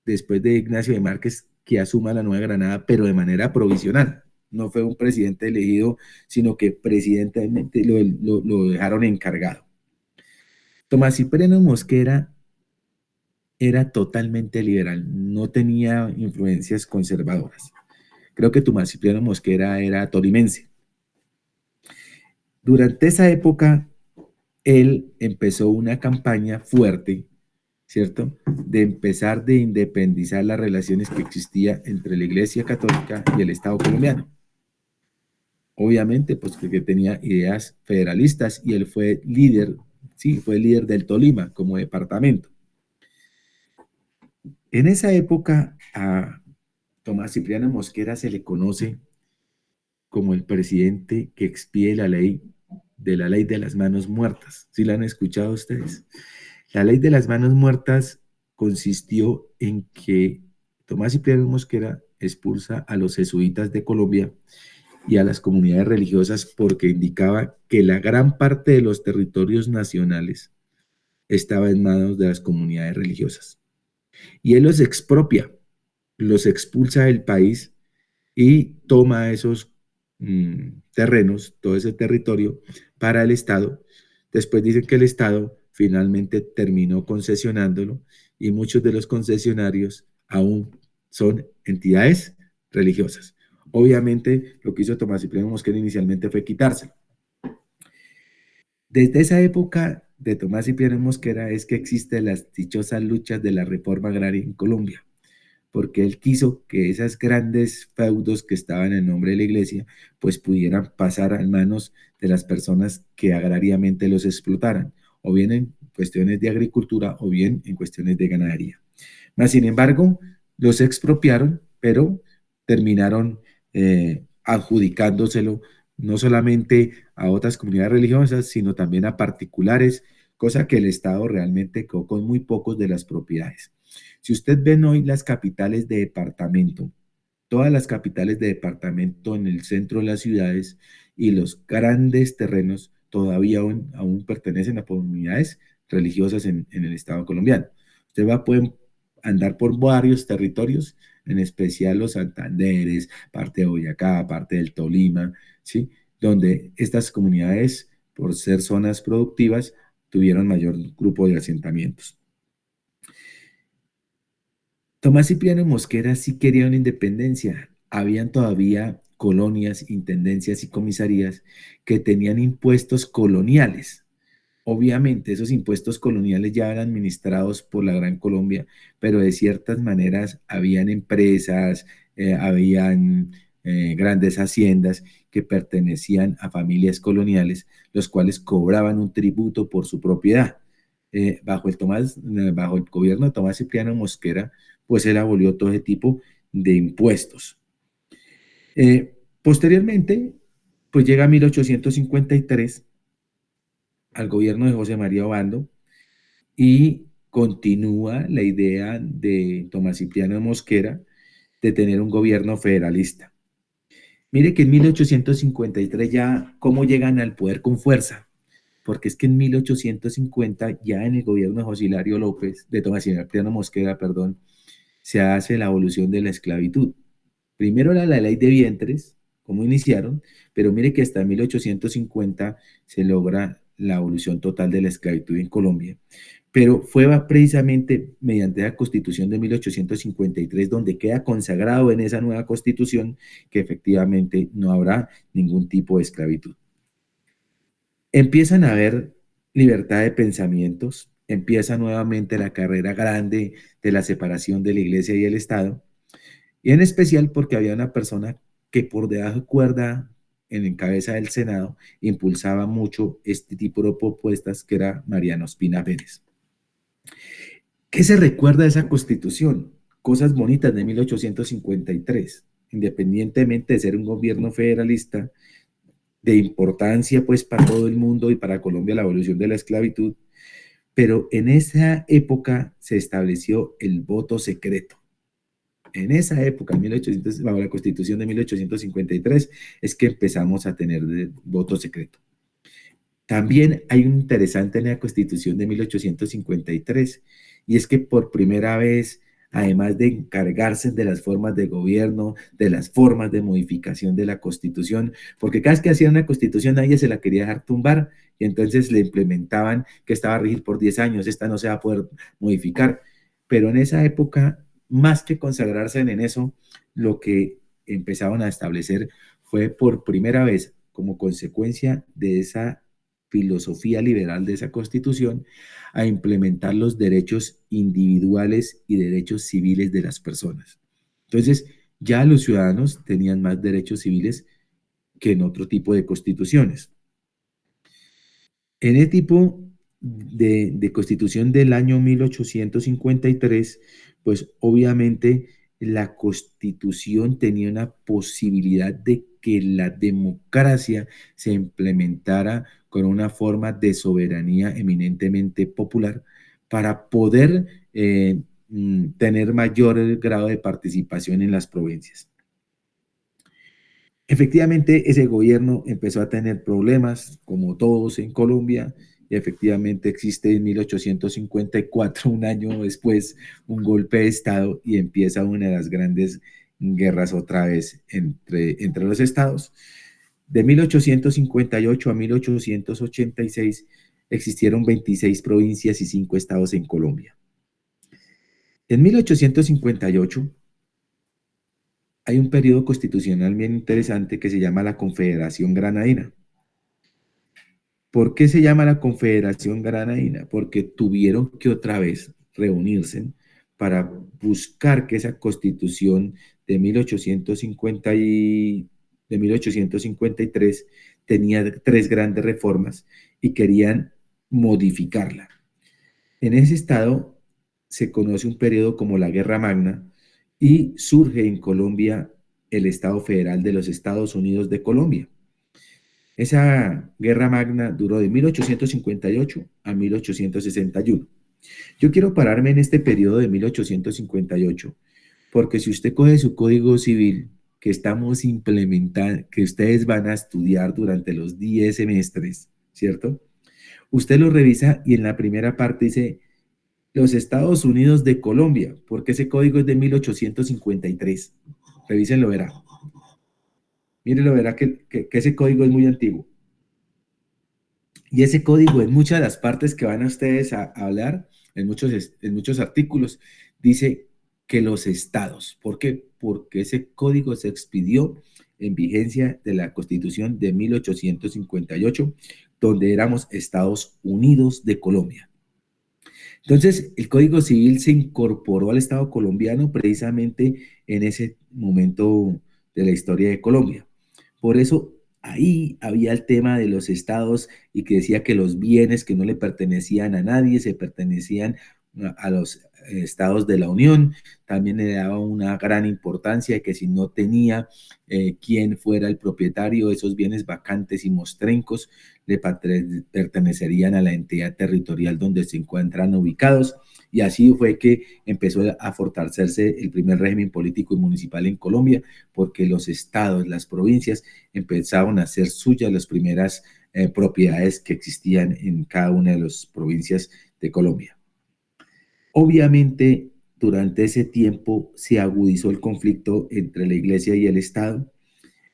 después de Ignacio de Márquez, que asuma la Nueva Granada, pero de manera provisional. No fue un presidente elegido, sino que presidentemente lo dejaron encargado. Tomás Cipriano Mosquera era totalmente liberal, no tenía influencias conservadoras. Creo que Tomás Cipriano Mosquera era tolimense. Durante esa época, él empezó una campaña fuerte, ¿cierto? De empezar de independizar las relaciones que existía entre la Iglesia Católica y el Estado colombiano. Obviamente, pues porque tenía ideas federalistas y él fue líder, sí, fue líder del Tolima como departamento. En esa época a Tomás Cipriano Mosquera se le conoce como el presidente que expide la ley de las manos muertas. ¿Sí la han escuchado ustedes? La ley de las manos muertas consistió en que Tomás Cipriano Mosquera expulsa a los jesuitas de Colombia y a las comunidades religiosas porque indicaba que la gran parte de los territorios nacionales estaba en manos de las comunidades religiosas. Y él los expropia, los expulsa del país y toma esos terrenos, todo ese territorio para el Estado. Después dicen que el Estado finalmente terminó concesionándolo y muchos de los concesionarios aún son entidades religiosas. Obviamente lo que hizo Tomás Cipriano Mosquera inicialmente fue quitárselo. Desde esa época de Tomás Cipriano Mosquera es que existen las dichosas luchas de la reforma agraria en Colombia, porque él quiso que esas grandes feudos que estaban en nombre de la iglesia, pues pudieran pasar a manos de las personas que agrariamente los explotaran, o bien en cuestiones de agricultura o bien en cuestiones de ganadería. Mas, sin embargo, los expropiaron, pero terminaron adjudicándoselo no solamente a otras comunidades religiosas, sino también a particulares, cosa que el Estado realmente quedó con muy pocos de las propiedades. Si usted ven hoy las capitales de departamento, todas las capitales de departamento en el centro de las ciudades y los grandes terrenos todavía aún pertenecen a comunidades religiosas en el Estado colombiano. Usted va a poder andar por varios territorios, en especial los Santanderes, parte de Boyacá, parte del Tolima, ¿sí? Donde estas comunidades, por ser zonas productivas, tuvieron mayor grupo de asentamientos. Tomás Cipriano Mosquera sí quería una independencia. Habían todavía colonias, intendencias y comisarías que tenían impuestos coloniales. Obviamente esos impuestos coloniales ya eran administrados por la Gran Colombia, pero de ciertas maneras habían empresas, habían grandes haciendas que pertenecían a familias coloniales, los cuales cobraban un tributo por su propiedad. Bajo el gobierno de Tomás Cipriano Mosquera, pues él abolió todo ese tipo de impuestos. Posteriormente, pues llega 1853 al gobierno de José María Obando y continúa la idea de Tomás Cipriano de Mosquera de tener un gobierno federalista. Mire que en 1853 ya, ¿cómo llegan al poder con fuerza? Porque es que en 1850, ya en el gobierno de José Hilario López, de Tomás Cipriano Mosquera, perdón, se hace la abolición de la esclavitud. Primero era la ley de vientres, como iniciaron, pero mire que hasta 1850 se logra la abolición total de la esclavitud en Colombia. Pero fue precisamente mediante la Constitución de 1853 donde queda consagrado en esa nueva Constitución que efectivamente no habrá ningún tipo de esclavitud. Empiezan a haber libertad de pensamientos, empieza nuevamente la carrera grande de la separación de la iglesia y el Estado, y en especial porque había una persona que por debajo de cuerda en cabeza del Senado impulsaba mucho este tipo de propuestas, que era Mariano Ospina Pérez. ¿Qué se recuerda de esa constitución? Cosas bonitas de 1853, independientemente de ser un gobierno federalista, de importancia pues para todo el mundo y para Colombia la abolición de la esclavitud, pero en esa época se estableció el voto secreto. En esa época, en 1800, bajo la Constitución de 1853, es que empezamos a tener voto secreto. También hay un interesante en la Constitución de 1853, y es que por primera vez, además de encargarse de las formas de gobierno, de las formas de modificación de la Constitución, porque cada vez que hacían una Constitución nadie se la quería dejar tumbar, y entonces le implementaban que estaba a regir por 10 años, esta no se va a poder modificar. Pero en esa época, más que consagrarse en eso, lo que empezaron a establecer fue por primera vez, como consecuencia de esa filosofía liberal de esa constitución, a implementar los derechos individuales y derechos civiles de las personas. Entonces, ya los ciudadanos tenían más derechos civiles que en otro tipo de constituciones. En el tipo de constitución del año 1853, pues obviamente la constitución tenía una posibilidad de que la democracia se implementara con una forma de soberanía eminentemente popular para poder tener mayor grado de participación en las provincias. Efectivamente, ese gobierno empezó a tener problemas, como todos en Colombia, y efectivamente existe en 1854, un año después, un golpe de Estado y empieza una de las grandes guerras otra vez entre los estados. De 1858 a 1886 existieron 26 provincias y 5 estados en Colombia. En 1858 hay un periodo constitucional bien interesante que se llama la Confederación Granadina. ¿Por qué se llama la Confederación Granadina? Porque tuvieron que otra vez reunirse para buscar que esa constitución de 1853 tenía 3 grandes reformas y querían modificarla. En ese estado se conoce un periodo como la Guerra Magna y surge en Colombia el Estado Federal de los Estados Unidos de Colombia. Esa Guerra Magna duró de 1858 a 1861. Yo quiero pararme en este periodo de 1858, porque si usted coge su Código Civil que estamos implementando, que ustedes van a estudiar durante los 10 semestres, ¿cierto? Usted lo revisa y en la primera parte dice los Estados Unidos de Colombia, porque ese código es de 1853. Revísenlo, verá. Mírenlo, verá que ese código es muy antiguo. Y ese código, en muchas de las partes que van a ustedes a hablar, en muchos artículos, dice que los estados. ¿Por qué? Porque ese código se expidió en vigencia de la Constitución de 1858, donde éramos Estados Unidos de Colombia. Entonces, el Código Civil se incorporó al Estado colombiano precisamente en ese momento de la historia de Colombia. Por eso, ahí había el tema de los estados y que decía que los bienes que no le pertenecían a nadie, se pertenecían a los estados de la Unión. También le daba una gran importancia de que si no tenía quien fuera el propietario, esos bienes vacantes y mostrencos le pertenecerían a la entidad territorial donde se encuentran ubicados. Y así fue que empezó a fortalecerse el primer régimen político y municipal en Colombia, porque los estados, las provincias, empezaron a hacer suyas las primeras propiedades que existían en cada una de las provincias de Colombia. Obviamente, durante ese tiempo se agudizó el conflicto entre la iglesia y el Estado.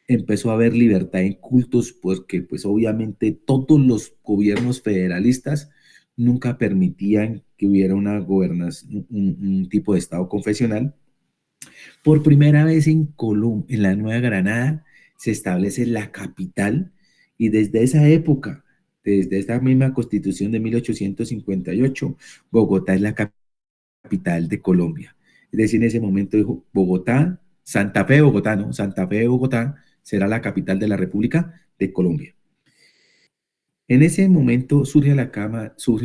Empezó a haber libertad en cultos porque pues obviamente todos los gobiernos federalistas nunca permitían que hubiera una gobernación, un tipo de Estado confesional. Por primera vez en Colombia, en la Nueva Granada, se establece la capital y desde esa época, desde esta misma constitución de 1858, Bogotá es la capital de Colombia. Es decir, en ese momento dijo Bogotá, Santa Fe de Bogotá, ¿no? Santa Fe de Bogotá será la capital de la República de Colombia. En ese momento surge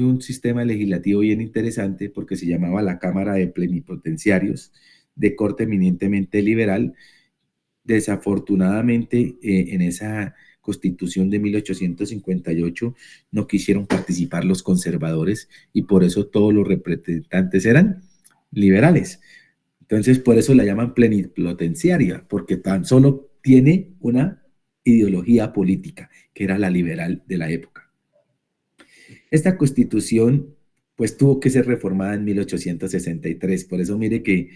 un sistema legislativo bien interesante porque se llamaba la Cámara de Plenipotenciarios de corte eminentemente liberal. Desafortunadamente, en esa constitución de 1858 no quisieron participar los conservadores y por eso todos los representantes eran liberales. Entonces, por eso la llaman plenipotenciaria, porque tan solo tiene una ideología política, que era la liberal de la época. Esta constitución, pues, tuvo que ser reformada en 1863, por eso mire que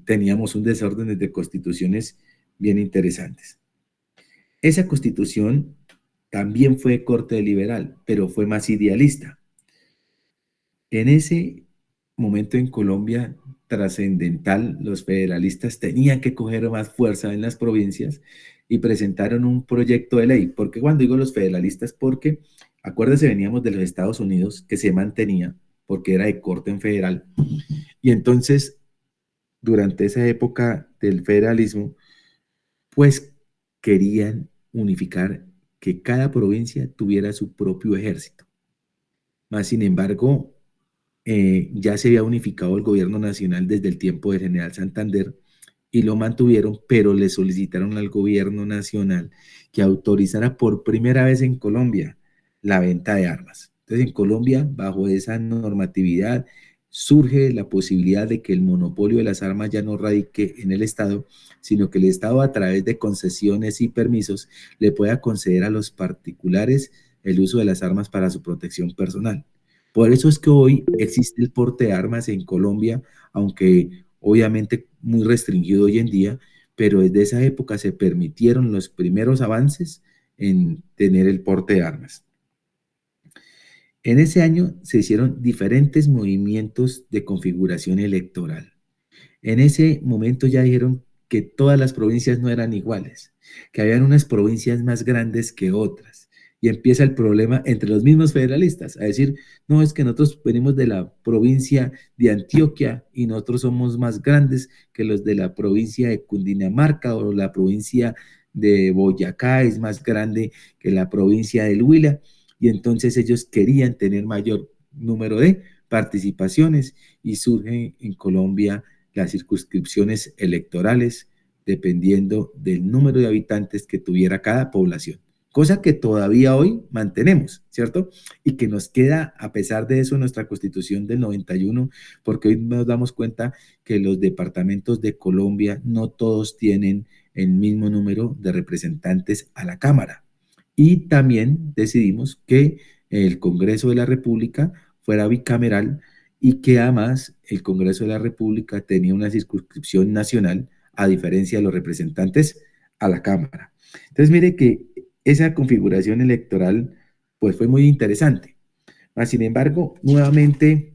teníamos un desorden de constituciones bien interesantes. Esa constitución también fue corte liberal, pero fue más idealista. En ese momento en Colombia trascendental, los federalistas tenían que coger más fuerza en las provincias y presentaron un proyecto de ley. ¿Por qué cuando digo los federalistas? Porque, acuérdense, veníamos de los Estados Unidos, que se mantenía, porque era de corte en federal. Y entonces, durante esa época del federalismo, pues querían unificar que cada provincia tuviera su propio ejército. Más sin embargo, ya se había unificado el gobierno nacional desde el tiempo del general Santander y lo mantuvieron, pero le solicitaron al gobierno nacional que autorizara por primera vez en Colombia la venta de armas. Entonces, en Colombia, bajo esa normatividad, surge la posibilidad de que el monopolio de las armas ya no radique en el Estado, sino que el Estado, a través de concesiones y permisos, le pueda conceder a los particulares el uso de las armas para su protección personal. Por eso es que hoy existe el porte de armas en Colombia, aunque obviamente muy restringido hoy en día, pero desde esa época se permitieron los primeros avances en tener el porte de armas. En ese año se hicieron diferentes movimientos de configuración electoral. En ese momento ya dijeron que todas las provincias no eran iguales, que habían unas provincias más grandes que otras. Y empieza el problema entre los mismos federalistas, a decir, no, es que nosotros venimos de la provincia de Antioquia y nosotros somos más grandes que los de la provincia de Cundinamarca, o la provincia de Boyacá es más grande que la provincia del Huila, y entonces ellos querían tener mayor número de participaciones y surgen en Colombia las circunscripciones electorales dependiendo del número de habitantes que tuviera cada población, cosa que todavía hoy mantenemos, ¿cierto? Y que nos queda, a pesar de eso, nuestra Constitución del 91, porque hoy nos damos cuenta que los departamentos de Colombia no todos tienen el mismo número de representantes a la Cámara. Y también decidimos que el Congreso de la República fuera bicameral y que además el Congreso de la República tenía una circunscripción nacional a diferencia de los representantes a la Cámara. Entonces mire que esa configuración electoral pues fue muy interesante. Mas, sin embargo, nuevamente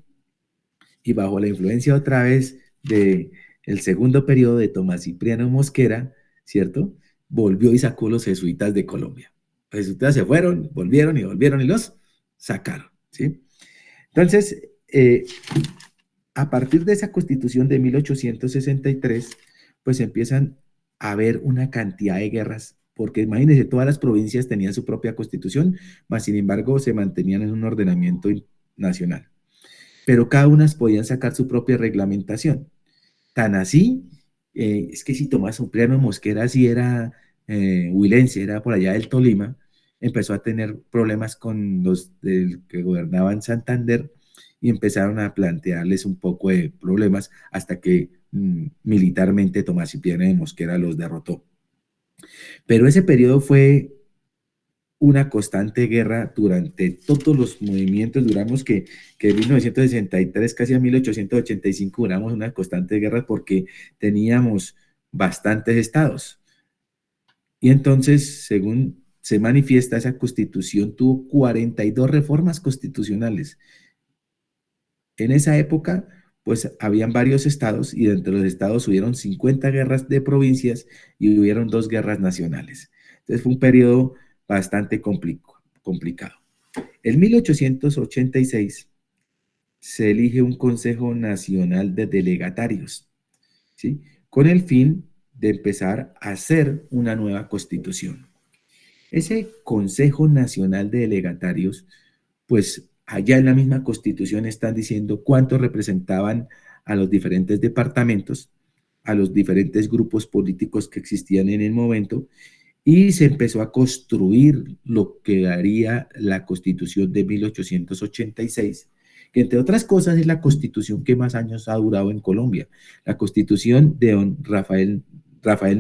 y bajo la influencia otra vez del segundo periodo de Tomás Cipriano Mosquera, ¿cierto? Volvió y sacó los jesuitas de Colombia. Los jesuitas se fueron, volvieron y los sacaron, ¿sí? Entonces, a partir de esa constitución de 1863, pues empiezan a haber una cantidad de guerras, porque imagínense, todas las provincias tenían su propia constitución, mas sin embargo se mantenían en un ordenamiento nacional. pero cada una podían sacar su propia reglamentación. Tan así, es que si Tomás Cipriano Mosquera sí era huilense, era por allá del Tolima, empezó a tener problemas con los que gobernaban Santander y empezaron a plantearles un poco de problemas hasta que militarmente Tomás Cipriano de Mosquera los derrotó. Pero ese periodo fue una constante guerra durante todos los movimientos, duramos que de 1963 casi a 1885 duramos una constante guerra porque teníamos bastantes estados. Y entonces, según se manifiesta, esa constitución tuvo 42 reformas constitucionales. En esa época, pues habían varios estados y dentro de los estados hubieron 50 guerras de provincias y hubieron 2 guerras nacionales. Entonces fue un periodo bastante complicado. En 1886 se elige un Consejo Nacional de Delegatarios, ¿sí? Con el fin de empezar a hacer una nueva constitución. Ese Consejo Nacional de Delegatarios, pues allá en la misma constitución están diciendo cuántos representaban a los diferentes departamentos, a los diferentes grupos políticos que existían en el momento, y se empezó a construir lo que haría la Constitución de 1886, que entre otras cosas es la constitución que más años ha durado en Colombia, la constitución de don Rafael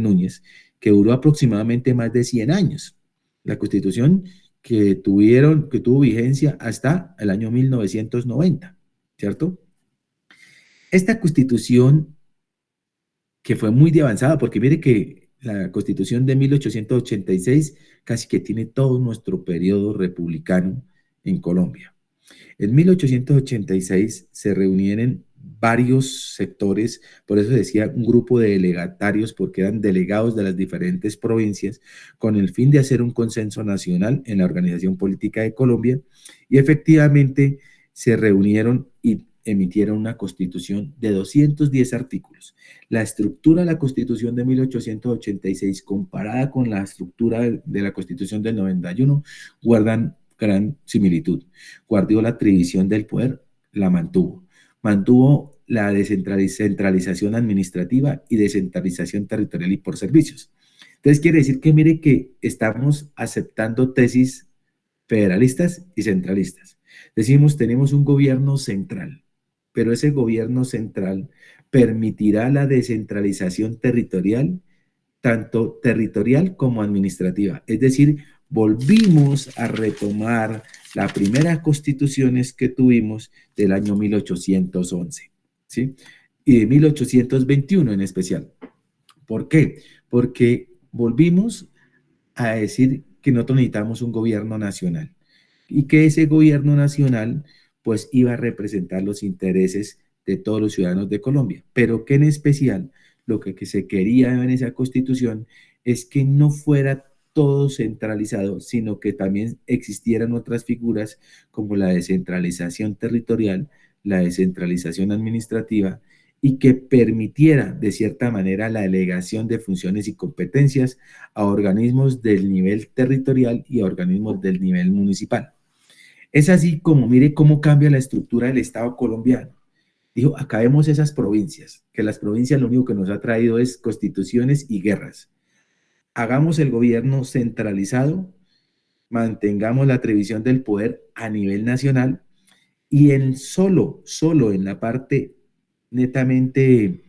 Núñez, que duró aproximadamente más de 100 años. La constitución que tuvo vigencia hasta el año 1990, ¿cierto? Esta constitución que fue muy de avanzada, porque mire que la Constitución de 1886 casi que tiene todo nuestro periodo republicano en Colombia. En 1886 se reunieron varios sectores, por eso decía un grupo de delegatarios, porque eran delegados de las diferentes provincias, con el fin de hacer un consenso nacional en la organización política de Colombia, y efectivamente se reunieron y emitieron una constitución de 210 artículos. La estructura de la constitución de 1886 comparada con la estructura de la constitución del 91 guardan gran similitud. Guardó la división del poder, la mantuvo. Mantuvo la descentralización administrativa y descentralización territorial y por servicios. Entonces quiere decir que mire que estamos aceptando tesis federalistas y centralistas. Decimos, tenemos un gobierno central, pero ese gobierno central permitirá la descentralización territorial, tanto territorial como administrativa. Es decir, volvimos a retomar las primeras constituciones que tuvimos del año 1811, ¿sí? Y de 1821 en especial. ¿Por qué? Porque volvimos a decir que nosotros necesitamos un gobierno nacional y que ese gobierno nacional pues iba a representar los intereses de todos los ciudadanos de Colombia, pero que en especial lo que se quería en esa constitución es que no fuera todo centralizado, sino que también existieran otras figuras como la descentralización territorial, la descentralización administrativa y que permitiera de cierta manera la delegación de funciones y competencias a organismos del nivel territorial y a organismos del nivel municipal. Es así como mire cómo cambia la estructura del Estado colombiano. Dijo, acabemos esas provincias, que las provincias lo único que nos ha traído es constituciones y guerras. Hagamos el gobierno centralizado, mantengamos la atribución del poder a nivel nacional y solo en la parte netamente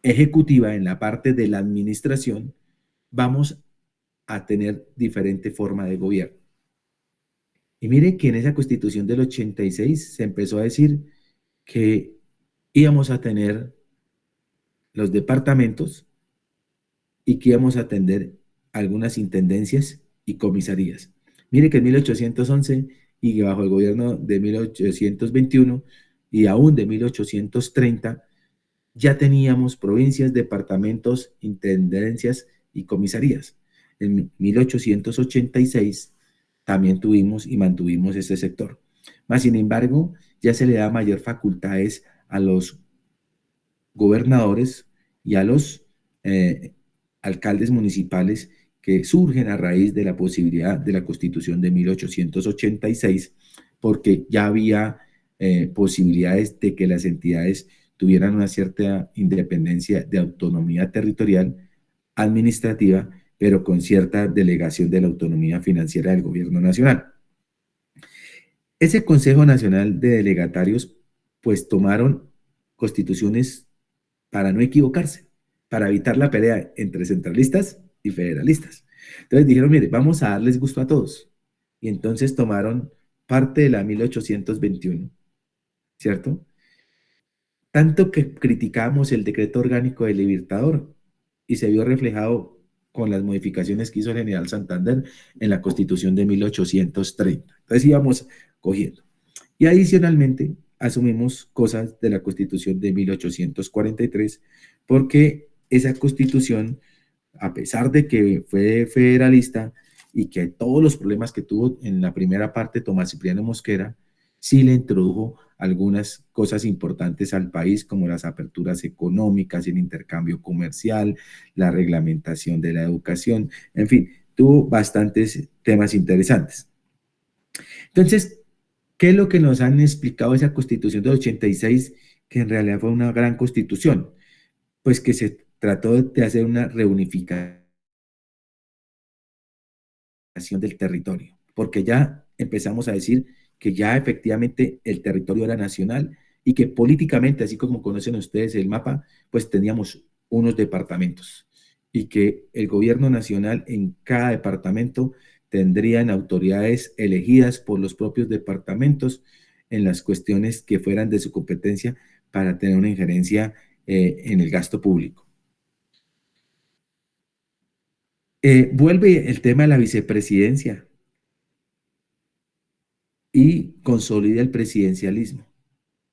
ejecutiva, en la parte de la administración, vamos a tener diferente forma de gobierno. Y mire que en esa constitución del 86 se empezó a decir que íbamos a tener los departamentos y que íbamos a atender algunas intendencias y comisarías. Mire que en 1811 y bajo el gobierno de 1821 y aún de 1830 ya teníamos provincias, departamentos, intendencias y comisarías. En 1886 también tuvimos y mantuvimos este sector. Más sin embargo, ya se le da mayor facultades a los gobernadores y a los alcaldes municipales que surgen a raíz de la posibilidad de la Constitución de 1886, porque ya había posibilidades de que las entidades tuvieran una cierta independencia de autonomía territorial, administrativa, pero con cierta delegación de la autonomía financiera del gobierno nacional. Ese Consejo Nacional de Delegatarios, pues tomaron constituciones para no equivocarse, para evitar la pelea entre centralistas y federalistas. Entonces dijeron, mire, vamos a darles gusto a todos. Y entonces tomaron parte de la 1821, ¿cierto? Tanto que criticamos el decreto orgánico del Libertador y se vio reflejado con las modificaciones que hizo el general Santander en la Constitución de 1830. Entonces íbamos cogiendo. Y adicionalmente asumimos cosas de la Constitución de 1843 porque esa Constitución, a pesar de que fue federalista y que todos los problemas que tuvo en la primera parte Tomás Cipriano Mosquera, sí le introdujo algunas cosas importantes al país, como las aperturas económicas, el intercambio comercial, la reglamentación de la educación, en fin, tuvo bastantes temas interesantes. Entonces, ¿qué es lo que nos han explicado esa Constitución de 86, que en realidad fue una gran constitución? Pues que se trató de hacer una reunificación del territorio, porque ya empezamos a decir que ya efectivamente el territorio era nacional y que políticamente, así como conocen ustedes el mapa, pues teníamos unos departamentos y que el gobierno nacional en cada departamento tendrían autoridades elegidas por los propios departamentos en las cuestiones que fueran de su competencia para tener una injerencia en el gasto público. Vuelve el tema de la vicepresidencia y consolida el presidencialismo,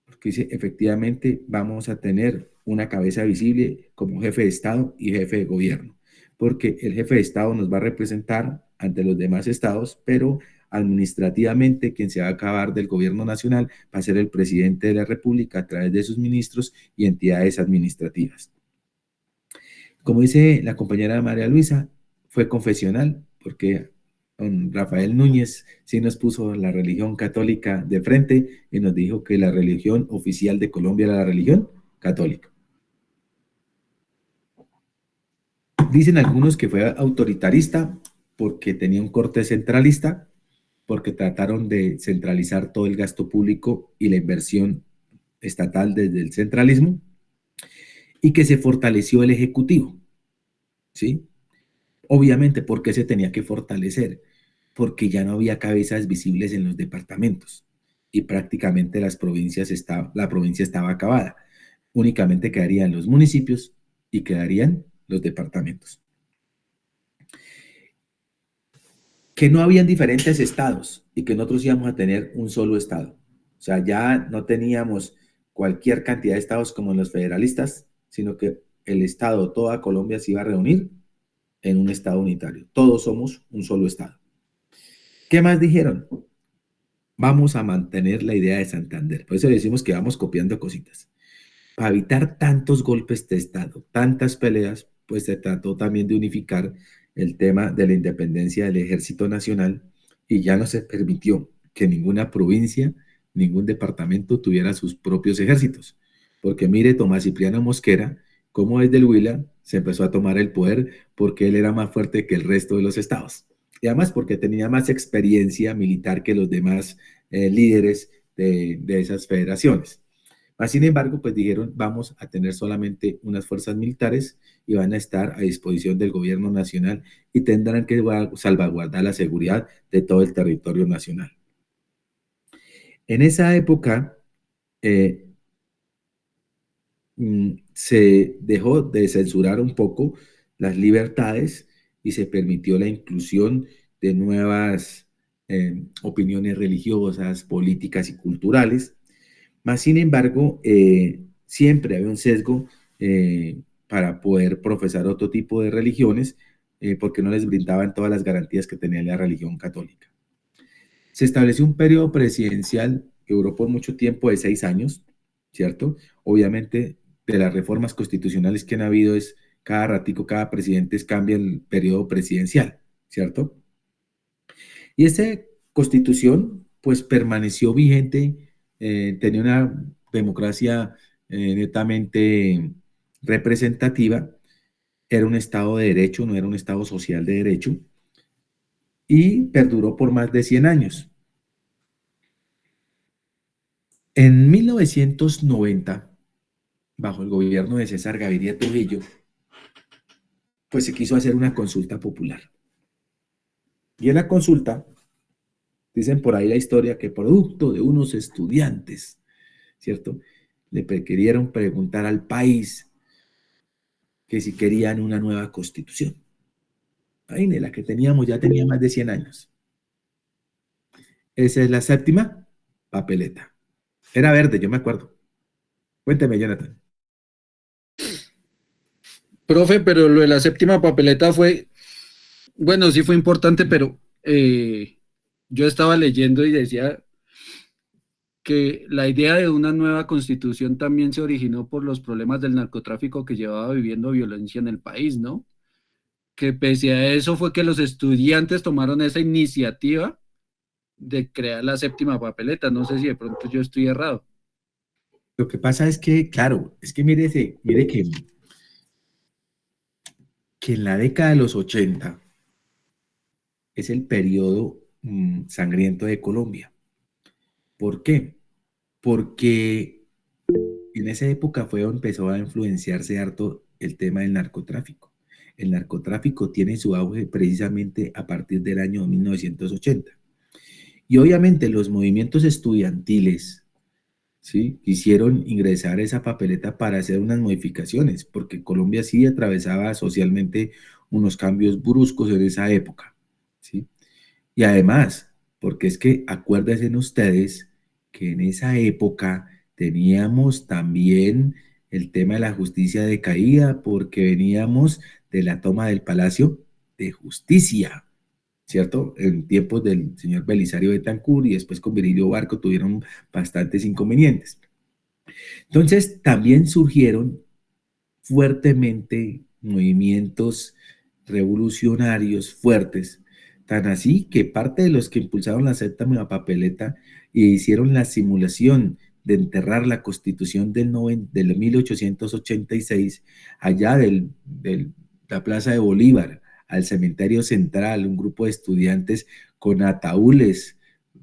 porque dice, efectivamente vamos a tener una cabeza visible como jefe de Estado y jefe de gobierno, porque el jefe de Estado nos va a representar ante los demás estados, pero administrativamente quien se va a acabar del gobierno nacional va a ser el presidente de la República a través de sus ministros y entidades administrativas. Como dice la compañera María Luisa, fue confesional, porque don Rafael Núñez sí nos puso la religión católica de frente y nos dijo que la religión oficial de Colombia era la religión católica. Dicen algunos que fue autoritarista porque tenía un corte centralista, porque trataron de centralizar todo el gasto público y la inversión estatal desde el centralismo, y que se fortaleció el Ejecutivo, ¿sí? Obviamente, ¿por qué se tenía que fortalecer? Porque ya no había cabezas visibles en los departamentos y prácticamente la provincia estaba acabada. Únicamente quedarían los municipios y quedarían los departamentos. Que no habían diferentes estados y que nosotros íbamos a tener un solo estado. O sea, ya no teníamos cualquier cantidad de estados como en los federalistas, sino que el estado, toda Colombia se iba a reunir en un estado unitario. Todos somos un solo estado. ¿Qué más dijeron? Vamos a mantener la idea de Santander. Por eso decimos que vamos copiando cositas. Para evitar tantos golpes de Estado, tantas peleas, pues se trató también de unificar el tema de la independencia del Ejército Nacional y ya no se permitió que ninguna provincia, ningún departamento tuviera sus propios ejércitos. Porque mire, Tomás Cipriano Mosquera, como desde el Huila se empezó a tomar el poder porque él era más fuerte que el resto de los estados. Y además porque tenía más experiencia militar que los demás líderes de esas federaciones. Sin embargo, pues dijeron, vamos a tener solamente unas fuerzas militares y van a estar a disposición del gobierno nacional y tendrán que salvaguardar la seguridad de todo el territorio nacional. En esa época se dejó de censurar un poco las libertades y se permitió la inclusión de nuevas opiniones religiosas, políticas y culturales. Sin embargo, siempre había un sesgo para poder profesar otro tipo de religiones porque no les brindaban todas las garantías que tenía la religión católica. Se estableció un periodo presidencial que duró por mucho tiempo de 6 años, ¿cierto? Obviamente, de las reformas constitucionales que han habido es cada ratico, cada presidente cambia el periodo presidencial, ¿cierto? Y esa constitución, pues, permaneció vigente tenía una democracia netamente representativa, era un Estado de derecho, no era un Estado social de derecho, y perduró por más de 100 años. En 1990, bajo el gobierno de César Gaviria Trujillo, pues se quiso hacer una consulta popular. Y en la consulta, dicen por ahí la historia que producto de unos estudiantes, ¿cierto? Le querían preguntar al país que si querían una nueva constitución. Ahí, la que teníamos ya tenía más de 100 años. Esa es la séptima papeleta. Era verde, yo me acuerdo. Cuénteme, Jonathan. Profe, pero lo de la séptima papeleta fue, bueno, sí fue importante, pero yo estaba leyendo y decía que la idea de una nueva constitución también se originó por los problemas del narcotráfico que llevaba viviendo violencia en el país, ¿no? Que pese a eso fue que los estudiantes tomaron esa iniciativa de crear la séptima papeleta. No sé si de pronto yo estoy errado. Lo que pasa es que, claro, es que mire que en la década de los 80 es el periodo sangriento de Colombia. ¿Por qué? Porque en esa época fue donde empezó a influenciarse harto el tema del narcotráfico. El narcotráfico tiene su auge precisamente a partir del año 1980. Y obviamente los movimientos estudiantiles, ¿sí?, quisieron ingresar esa papeleta para hacer unas modificaciones, porque Colombia sí atravesaba socialmente unos cambios bruscos en esa época, ¿sí? Y además, porque es que acuérdense ustedes que en esa época teníamos también el tema de la justicia decaída, porque veníamos de la toma del Palacio de Justicia, ¿cierto? En tiempos del señor Belisario Betancur y después con Viridio Barco tuvieron bastantes inconvenientes. Entonces, también surgieron fuertemente movimientos revolucionarios fuertes, tan así que parte de los que impulsaron la séptima papeleta e hicieron la simulación de enterrar la constitución del 1886 allá la Plaza de Bolívar al cementerio central, un grupo de estudiantes con ataúdes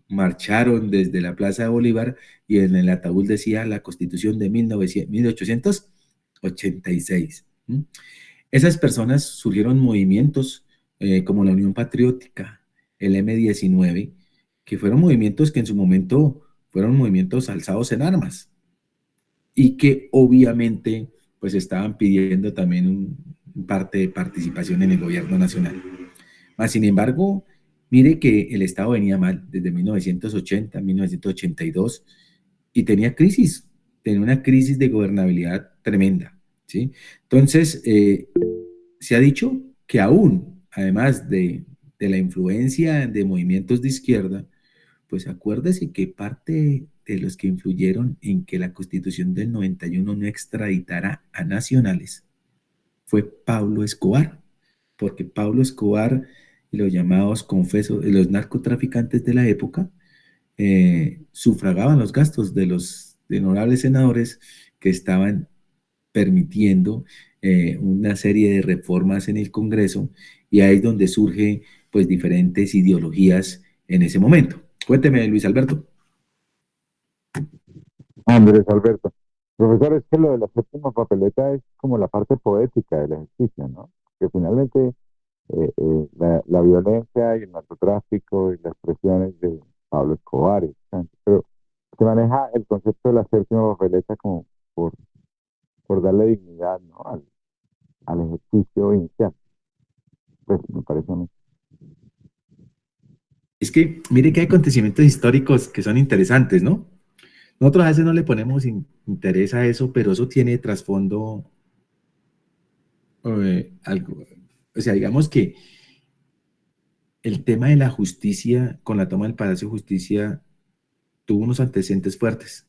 marcharon desde la Plaza de Bolívar y en el ataúd decía la constitución de 1886. Esas personas surgieron movimientos como la Unión Patriótica, el M-19, que fueron movimientos que en su momento fueron movimientos alzados en armas y que obviamente pues estaban pidiendo también parte de participación en el gobierno nacional. Mas, sin embargo, mire que el Estado venía mal desde 1980, 1982 y tenía una crisis de gobernabilidad tremenda, ¿sí? Entonces, se ha dicho que aún, además de la influencia de movimientos de izquierda, pues acuérdese que parte de los que influyeron en que la Constitución del 91 no extraditara a nacionales fue Pablo Escobar, porque Pablo Escobar y los llamados confesos, los narcotraficantes de la época, sufragaban los gastos de los honorables senadores que estaban permitiendo una serie de reformas en el Congreso, y ahí es donde surge pues diferentes ideologías en ese momento. Cuénteme, Luis Alberto. Andrés Alberto. Profesor, es que lo de la séptima papeleta es como la parte poética del ejercicio, ¿no? Que finalmente la violencia y el narcotráfico y las presiones de Pablo Escobar, pero se maneja el concepto de la séptima papeleta como por darle dignidad, ¿no?, al ejercicio inicial. Pues me parece a mí. Es que mire que hay acontecimientos históricos que son interesantes, ¿no? Nosotros a veces no le ponemos interés a eso, pero eso tiene trasfondo algo. O sea, digamos que el tema de la justicia con la toma del Palacio de Justicia tuvo unos antecedentes fuertes.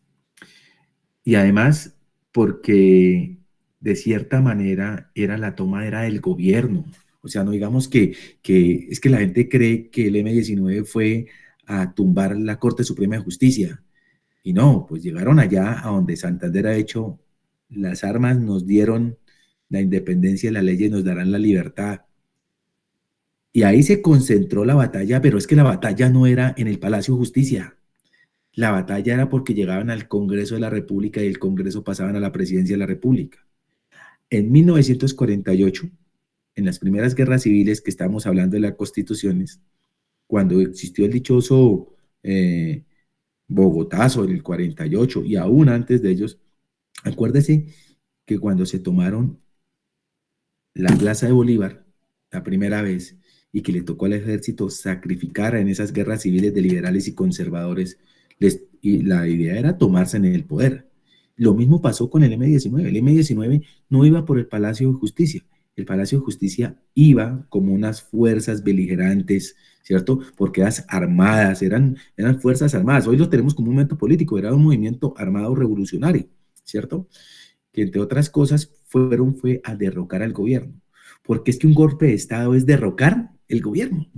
Y además, porque de cierta manera la toma era del gobierno. O sea, no digamos que es que la gente cree que el M-19 fue a tumbar la Corte Suprema de Justicia. Y no, pues llegaron allá a donde Santander ha hecho, las armas nos dieron la independencia y las leyes nos darán la libertad. Y ahí se concentró la batalla, pero es que la batalla no era en el Palacio de Justicia. La batalla era porque llegaban al Congreso de la República y el Congreso pasaban a la Presidencia de la República. En 1948, en las primeras guerras civiles que estábamos hablando de las constituciones, cuando existió el dichoso Bogotazo en el 48 y aún antes de ellos, acuérdese que cuando se tomaron la Plaza de Bolívar la primera vez y que le tocó al ejército sacrificar en esas guerras civiles de liberales y conservadores, y la idea era tomarse en el poder. Lo mismo pasó con el M-19. El M-19 no iba por el Palacio de Justicia. El Palacio de Justicia iba como unas fuerzas beligerantes, ¿cierto? Porque eran armadas, eran fuerzas armadas. Hoy lo tenemos como un movimiento político, era un movimiento armado revolucionario, ¿cierto? Que entre otras cosas fue a derrocar al gobierno. Porque es que un golpe de Estado es derrocar el gobierno.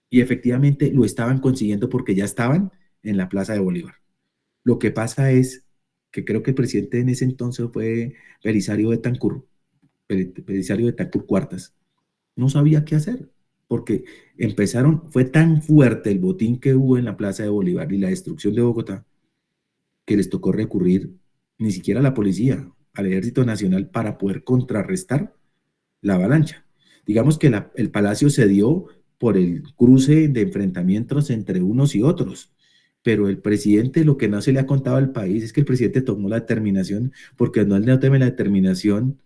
Y efectivamente lo estaban consiguiendo porque ya estaban en la Plaza de Bolívar. Lo que pasa es que creo que el presidente en ese entonces fue Belisario Betancur Cuartas. No sabía qué hacer, porque fue tan fuerte el botín que hubo en la Plaza de Bolívar y la destrucción de Bogotá, que les tocó recurrir ni siquiera a la policía, al Ejército Nacional para poder contrarrestar la avalancha. Digamos que el palacio se dio por el cruce de enfrentamientos entre unos y otros, pero el presidente, lo que no se le ha contado al país es que el presidente tomó la determinación, porque no le teme la determinación,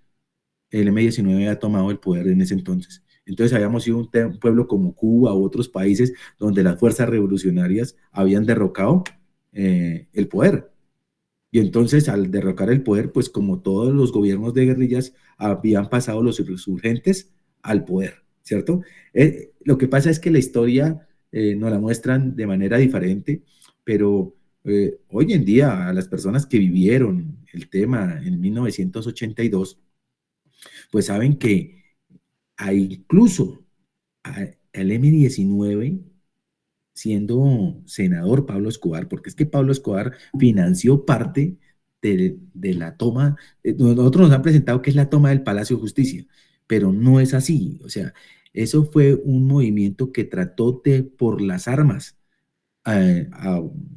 el M-19 ha tomado el poder en ese entonces. Entonces habíamos sido un pueblo como Cuba u otros países donde las fuerzas revolucionarias habían derrocado el poder. Y entonces al derrocar el poder, pues como todos los gobiernos de guerrillas, habían pasado los insurgentes al poder, ¿cierto? Lo que pasa es que la historia nos la muestran de manera diferente, pero hoy en día a las personas que vivieron el tema en 1982, pues saben que incluso el M-19, siendo senador Pablo Escobar, porque es que Pablo Escobar financió parte de la toma, nosotros nos han presentado que es la toma del Palacio de Justicia, pero no es así. O sea, eso fue un movimiento que trató de, por las armas,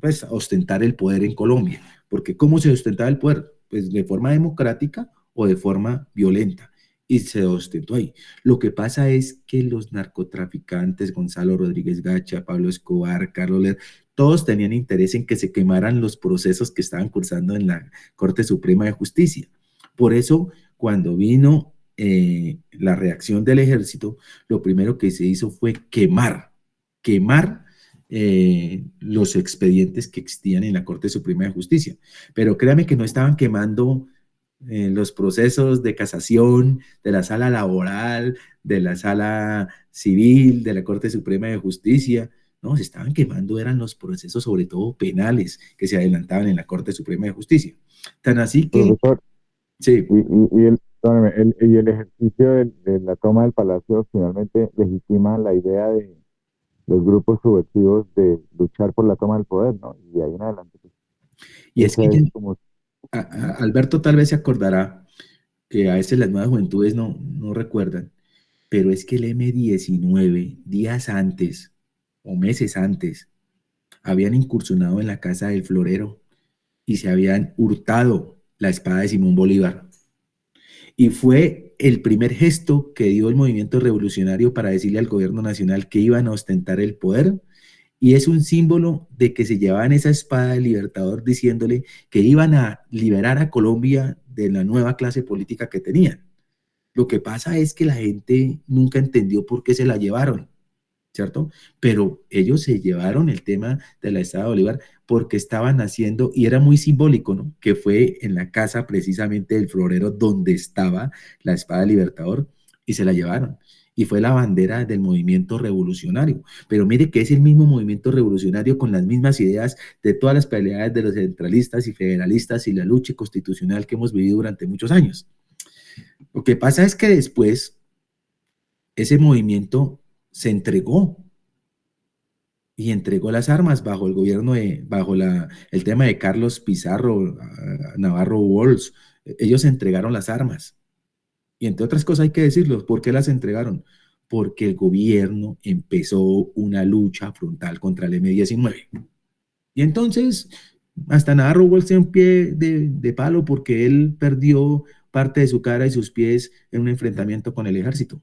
pues, a ostentar el poder en Colombia. Porque ¿cómo se ostentaba el poder? Pues de forma democrática o de forma violenta. Y se ostentó ahí. Lo que pasa es que los narcotraficantes, Gonzalo Rodríguez Gacha, Pablo Escobar, Carlos Ler, todos tenían interés en que se quemaran los procesos que estaban cursando en la Corte Suprema de Justicia. Por eso, cuando vino la reacción del ejército, lo primero que se hizo fue quemar los expedientes que existían en la Corte Suprema de Justicia. Pero créame que no estaban quemando los procesos de casación, de la sala laboral, de la sala civil, de la Corte Suprema de Justicia. No, se estaban quemando, eran los procesos, sobre todo penales, que se adelantaban en la Corte Suprema de Justicia. Tan así que... Profesor, Sí. y el ejercicio de la toma del palacio finalmente legitima la idea de los grupos subversivos de luchar por la toma del poder, ¿no? Y de ahí en adelante. Pues, Y es que esa es como... Alberto tal vez se acordará que a veces las nuevas juventudes no recuerdan, pero es que el M-19, días antes o meses antes, habían incursionado en la casa del florero y se habían hurtado la espada de Simón Bolívar. Y fue el primer gesto que dio el movimiento revolucionario para decirle al gobierno nacional que iban a ostentar el poder, y es un símbolo de que se llevaban esa espada del libertador diciéndole que iban a liberar a Colombia de la nueva clase política que tenían. Lo que pasa es que la gente nunca entendió por qué se la llevaron, ¿cierto? Pero ellos se llevaron el tema de la espada de Bolívar porque estaban haciendo, y era muy simbólico, ¿no? Que fue en la casa precisamente del florero donde estaba la espada del libertador y se la llevaron. Y fue la bandera del movimiento revolucionario. Pero mire que es el mismo movimiento revolucionario con las mismas ideas de todas las peleas de los centralistas y federalistas y la lucha constitucional que hemos vivido durante muchos años. Lo que pasa es que después ese movimiento se entregó y entregó las armas bajo el gobierno el tema de Carlos Pizarro, Navarro Walls. Ellos entregaron las armas. Y entre otras cosas hay que decirlo, ¿por qué las entregaron? Porque el gobierno empezó una lucha frontal contra el M-19. Y entonces, hasta Navarro Walls tiene un pie de palo porque él perdió parte de su cara y sus pies en un enfrentamiento con el ejército.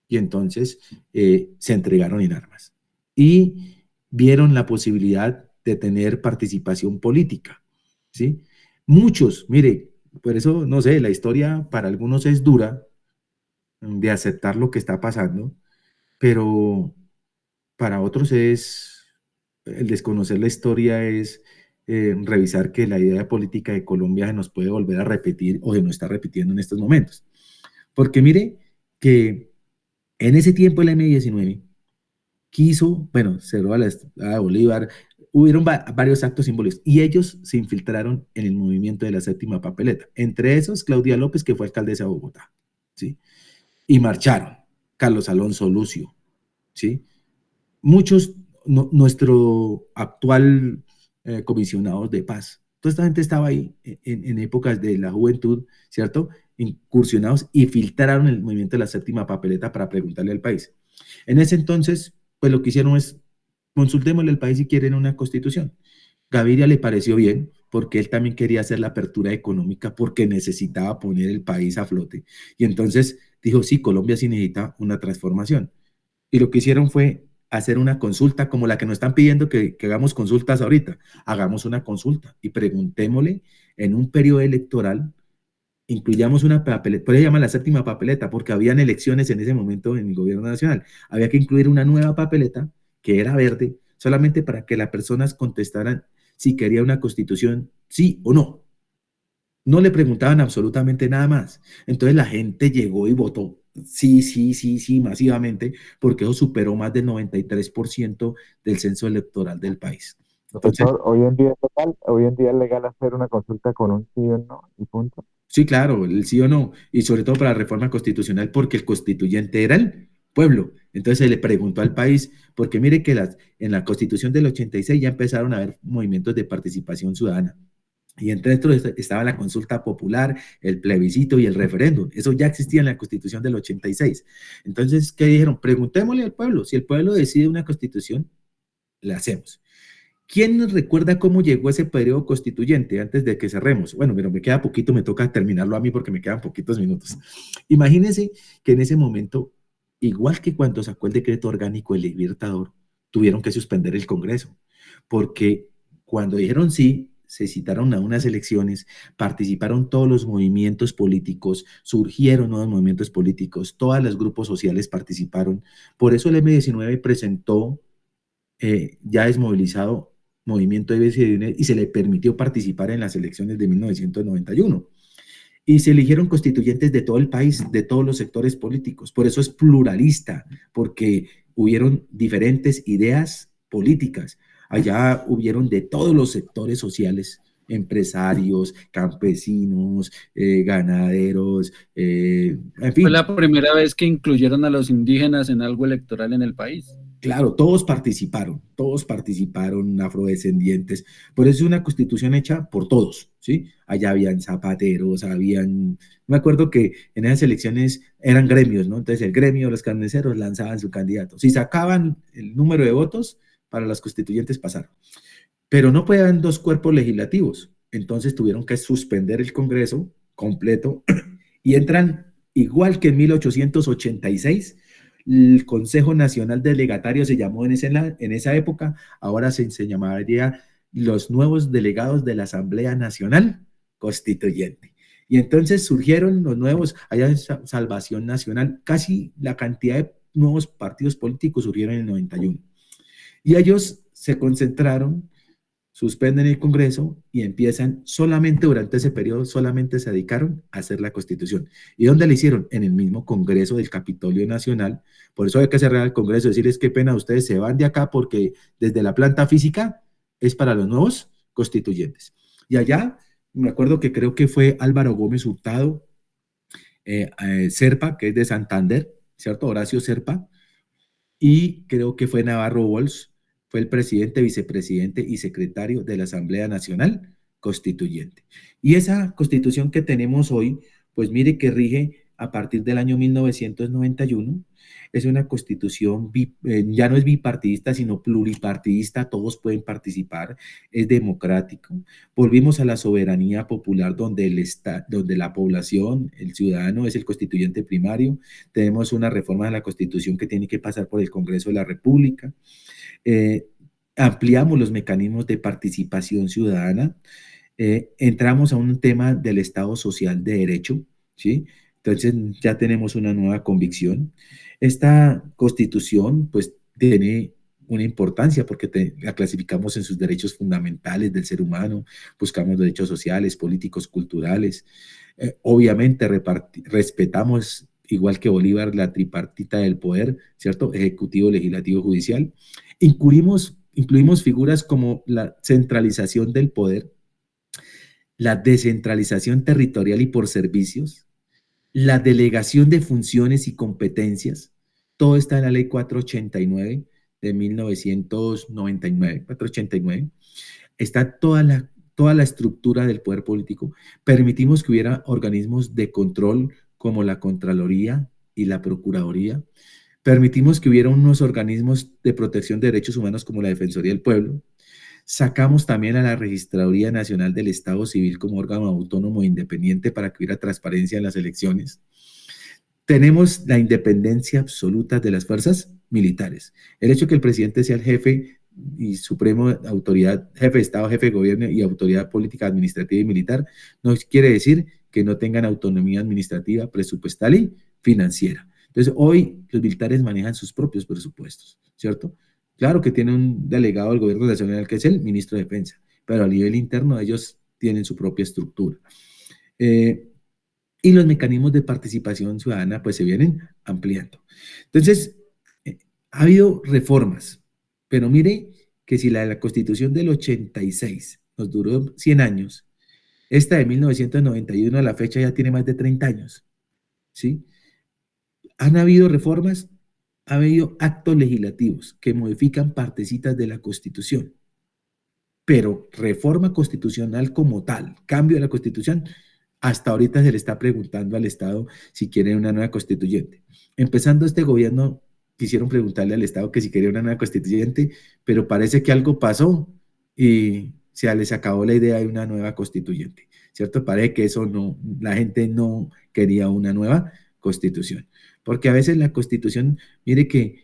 Y entonces se entregaron en armas. Y vieron la posibilidad de tener participación política, ¿sí? Muchos, mire, por eso, no sé, la historia para algunos es dura de aceptar lo que está pasando, pero para otros es, el desconocer la historia es revisar que la idea política de Colombia se nos puede volver a repetir o se nos está repitiendo en estos momentos. Porque mire que en ese tiempo el M-19 quiso, bueno, cerró a Bolívar, hubieron varios actos simbólicos y ellos se infiltraron en el movimiento de la séptima papeleta. Entre esos, Claudia López, que fue alcaldesa de Bogotá, ¿sí? Y marcharon, Carlos Alonso Lucio, ¿sí? Muchos, nuestro actual comisionados de paz, toda esta gente estaba ahí en épocas de la juventud, ¿cierto? Incursionados y filtraron el movimiento de la séptima papeleta para preguntarle al país. En ese entonces, pues lo que hicieron es, consultémosle al país si quieren una constitución. Gaviria le pareció bien, porque él también quería hacer la apertura económica, porque necesitaba poner el país a flote. Y entonces dijo, sí, Colombia sí necesita una transformación. Y lo que hicieron fue hacer una consulta como la que nos están pidiendo que hagamos consultas ahorita. Hagamos una consulta y preguntémosle en un periodo electoral, incluyamos una papeleta, por eso se llama la séptima papeleta, porque habían elecciones en ese momento en el gobierno nacional. Había que incluir una nueva papeleta que era verde, solamente para que las personas contestaran si quería una constitución, sí o no. No le preguntaban absolutamente nada más. Entonces la gente llegó y votó sí, sí, sí, sí, masivamente, porque eso superó más del 93% del censo electoral del país. Entonces, Profesor, hoy en día es legal hacer una consulta con un sí o no y punto. sí, claro, el sí o no, y sobre todo para la reforma constitucional, porque el constituyente era el pueblo. Entonces se le preguntó al país, porque mire que en la constitución del 86 ya empezaron a haber movimientos de participación ciudadana. Y entre estos estaba la consulta popular, el plebiscito y el referéndum. Eso ya existía en la Constitución del 86. Entonces, ¿qué dijeron? Preguntémosle al pueblo. Si el pueblo decide una constitución, la hacemos. ¿Quién nos recuerda cómo llegó ese periodo constituyente antes de que cerremos? Bueno, pero me queda poquito, me toca terminarlo a mí porque me quedan poquitos minutos. Imagínense que en ese momento, igual que cuando sacó el decreto orgánico el Libertador, tuvieron que suspender el Congreso, porque cuando dijeron sí, se citaron a unas elecciones, participaron todos los movimientos políticos, surgieron nuevos movimientos políticos, todos los grupos sociales participaron. Por eso el M-19 presentó ya desmovilizado movimiento de BCN y se le permitió participar en las elecciones de 1991. Y se eligieron constituyentes de todo el país, de todos los sectores políticos. Por eso es pluralista, porque hubieron diferentes ideas políticas. Allá hubieron de todos los sectores sociales, empresarios, campesinos, ganaderos, en Fue fin. la primera vez que incluyeron a los indígenas en algo electoral en el país. Claro, todos participaron, afrodescendientes. Por eso es una constitución hecha por todos, ¿sí? Allá habían zapateros, me acuerdo que en esas elecciones eran gremios, ¿no? Entonces el gremio de los carniceros lanzaban su candidato. Si sacaban el número de votos, para las constituyentes pasaron. Pero no podían dos cuerpos legislativos, entonces tuvieron que suspender el Congreso completo y entran igual que en 1886. El Consejo Nacional Delegatario se llamó en esa época, ahora se llamaría los nuevos delegados de la Asamblea Nacional Constituyente. Y entonces surgieron los nuevos, allá en Salvación Nacional, casi la cantidad de nuevos partidos políticos surgieron en el 91. Y ellos se concentraron, suspenden el Congreso y empiezan solamente durante ese periodo, solamente se dedicaron a hacer la Constitución. ¿Y dónde la hicieron? En el mismo Congreso del Capitolio Nacional. Por eso hay que cerrar el Congreso, decirles qué pena, ustedes se van de acá porque desde la planta física es para los nuevos constituyentes. Y allá, me acuerdo que creo que fue Álvaro Gómez Hurtado, Serpa, que es de Santander, ¿cierto? Horacio Serpa, y creo que fue Navarro Walsh, fue el presidente, vicepresidente y secretario de la Asamblea Nacional Constituyente. Y esa constitución que tenemos hoy, pues mire que rige a partir del año 1991, es una constitución, ya no es bipartidista, sino pluripartidista, todos pueden participar, es democrático. Volvimos a la soberanía popular donde, donde la población, el ciudadano es el constituyente primario. Tenemos una reforma de la constitución que tiene que pasar por el Congreso de la República. Ampliamos los mecanismos de participación ciudadana. Entramos a un tema del Estado social de derecho, ¿sí? Entonces ya tenemos una nueva convicción. Esta constitución pues tiene una importancia porque la clasificamos en sus derechos fundamentales del ser humano, buscamos derechos sociales, políticos, culturales. Obviamente respetamos, igual que Bolívar, la tripartita del poder, ¿cierto? Ejecutivo, legislativo, judicial. Incluimos figuras como la centralización del poder, la descentralización territorial y por servicios, la delegación de funciones y competencias. Todo está en la ley 489 de 1999, 489. Está toda la estructura del poder político. Permitimos que hubiera organismos de control como la Contraloría y la Procuraduría. Permitimos que hubiera unos organismos de protección de derechos humanos como la Defensoría del Pueblo. Sacamos también a la Registraduría Nacional del Estado Civil como órgano autónomo e independiente para que hubiera transparencia en las elecciones. Tenemos la independencia absoluta de las fuerzas militares. El hecho de que el presidente sea el jefe y supremo autoridad, jefe de Estado, jefe de gobierno y autoridad política, administrativa y militar, no quiere decir que no tengan autonomía administrativa, presupuestal y financiera. Entonces, hoy los militares manejan sus propios presupuestos, ¿cierto? Claro que tiene un delegado del gobierno nacional que es el ministro de Defensa, pero a nivel interno ellos tienen su propia estructura. Y los mecanismos de participación ciudadana pues se vienen ampliando. Entonces, ha habido reformas, pero mire que si la de la Constitución del 86 nos duró 100 años, esta de 1991 a la fecha ya tiene más de 30 años, ¿sí? Han habido reformas, ha habido actos legislativos que modifican partecitas de la Constitución, pero reforma constitucional como tal, cambio de la Constitución, hasta ahorita se le está preguntando al Estado si quiere una nueva constituyente. Empezando este gobierno, quisieron preguntarle al Estado que si quería una nueva constituyente, pero parece que algo pasó y se les acabó la idea de una nueva constituyente, ¿cierto? Parece que eso no, la gente no quería una nueva constitución, porque a veces la constitución, mire que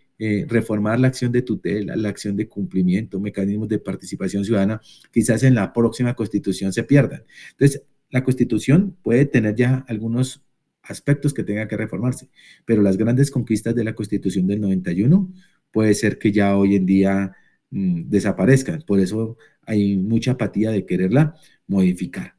reformar la acción de tutela, la acción de cumplimiento, mecanismos de participación ciudadana, quizás en la próxima constitución se pierdan. Entonces, la constitución puede tener ya algunos aspectos que tengan que reformarse, pero las grandes conquistas de la constitución del 91 puede ser que ya hoy en día desaparezcan, por eso hay mucha apatía de quererla modificar.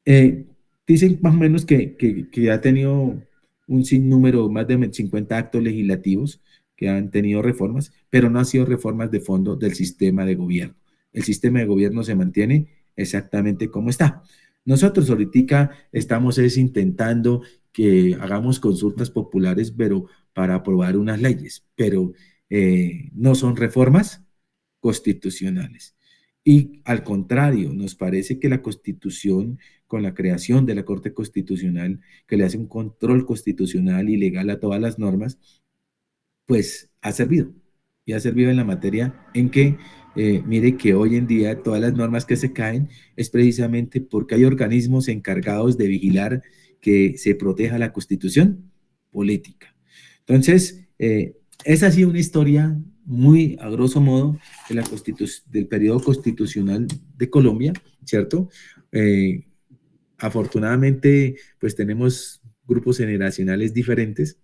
Dicen más o menos que ha tenido un sinnúmero, más de 50 actos legislativos que han tenido reformas, pero no han sido reformas de fondo del sistema de gobierno. El sistema de gobierno se mantiene exactamente como está. Nosotros ahorita estamos intentando que hagamos consultas populares, pero para aprobar unas leyes, pero no son reformas constitucionales. Y al contrario, nos parece que la Constitución, con la creación de la Corte Constitucional, que le hace un control constitucional y legal a todas las normas, pues ha servido. Y ha servido en la materia en que, mire que hoy en día todas las normas que se caen es precisamente porque hay organismos encargados de vigilar que se proteja la Constitución política. Entonces, esa ha sido una historia muy a grosso modo de del periodo constitucional de Colombia, ¿cierto? Afortunadamente, pues tenemos grupos generacionales diferentes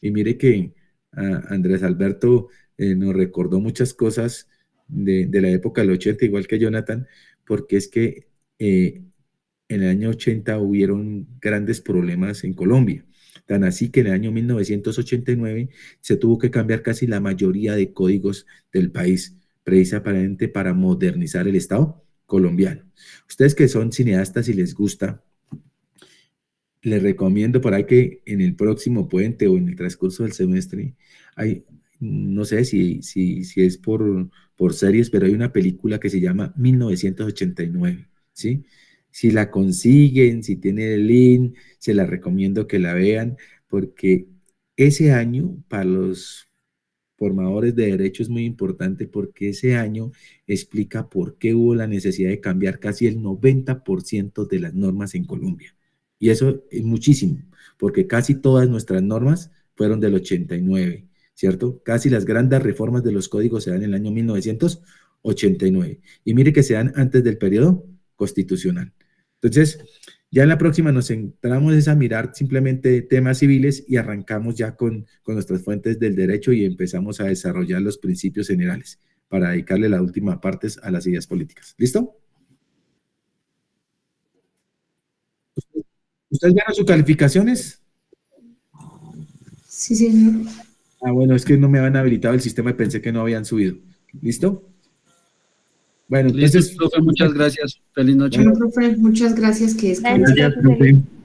y mire que Andrés Alberto nos recordó muchas cosas de la época del 80, igual que Jonathan, porque es que en el año 80 hubieron grandes problemas en Colombia. Tan así que en el año 1989 se tuvo que cambiar casi la mayoría de códigos del país, precisamente para modernizar el Estado colombiano. Ustedes que son cineastas y les gusta, les recomiendo por ahí que en el próximo puente o en el transcurso del semestre no sé si es por series, pero hay una película que se llama 1989, ¿sí? Si la consiguen, si tienen el link, se la recomiendo que la vean, porque ese año para los formadores de derecho es muy importante, porque ese año explica por qué hubo la necesidad de cambiar casi el 90% de las normas en Colombia. Y eso es muchísimo, porque casi todas nuestras normas fueron del 89, ¿cierto? Casi las grandes reformas de los códigos se dan en el año 1989. Y mire que se dan antes del periodo constitucional. Entonces, ya en la próxima nos centramos es a mirar simplemente temas civiles y arrancamos ya con nuestras fuentes del derecho y empezamos a desarrollar los principios generales para dedicarle la última parte a las ideas políticas. ¿Listo? ¿Ustedes vieron sus calificaciones? Sí, sí. Ah, bueno, es que no me habían habilitado el sistema y pensé que no habían subido. ¿Listo? Bueno, Listo, entonces, profe, muchas gracias. Feliz noche. Bueno, profe, muchas gracias, que Buenas descanse. noches, profe.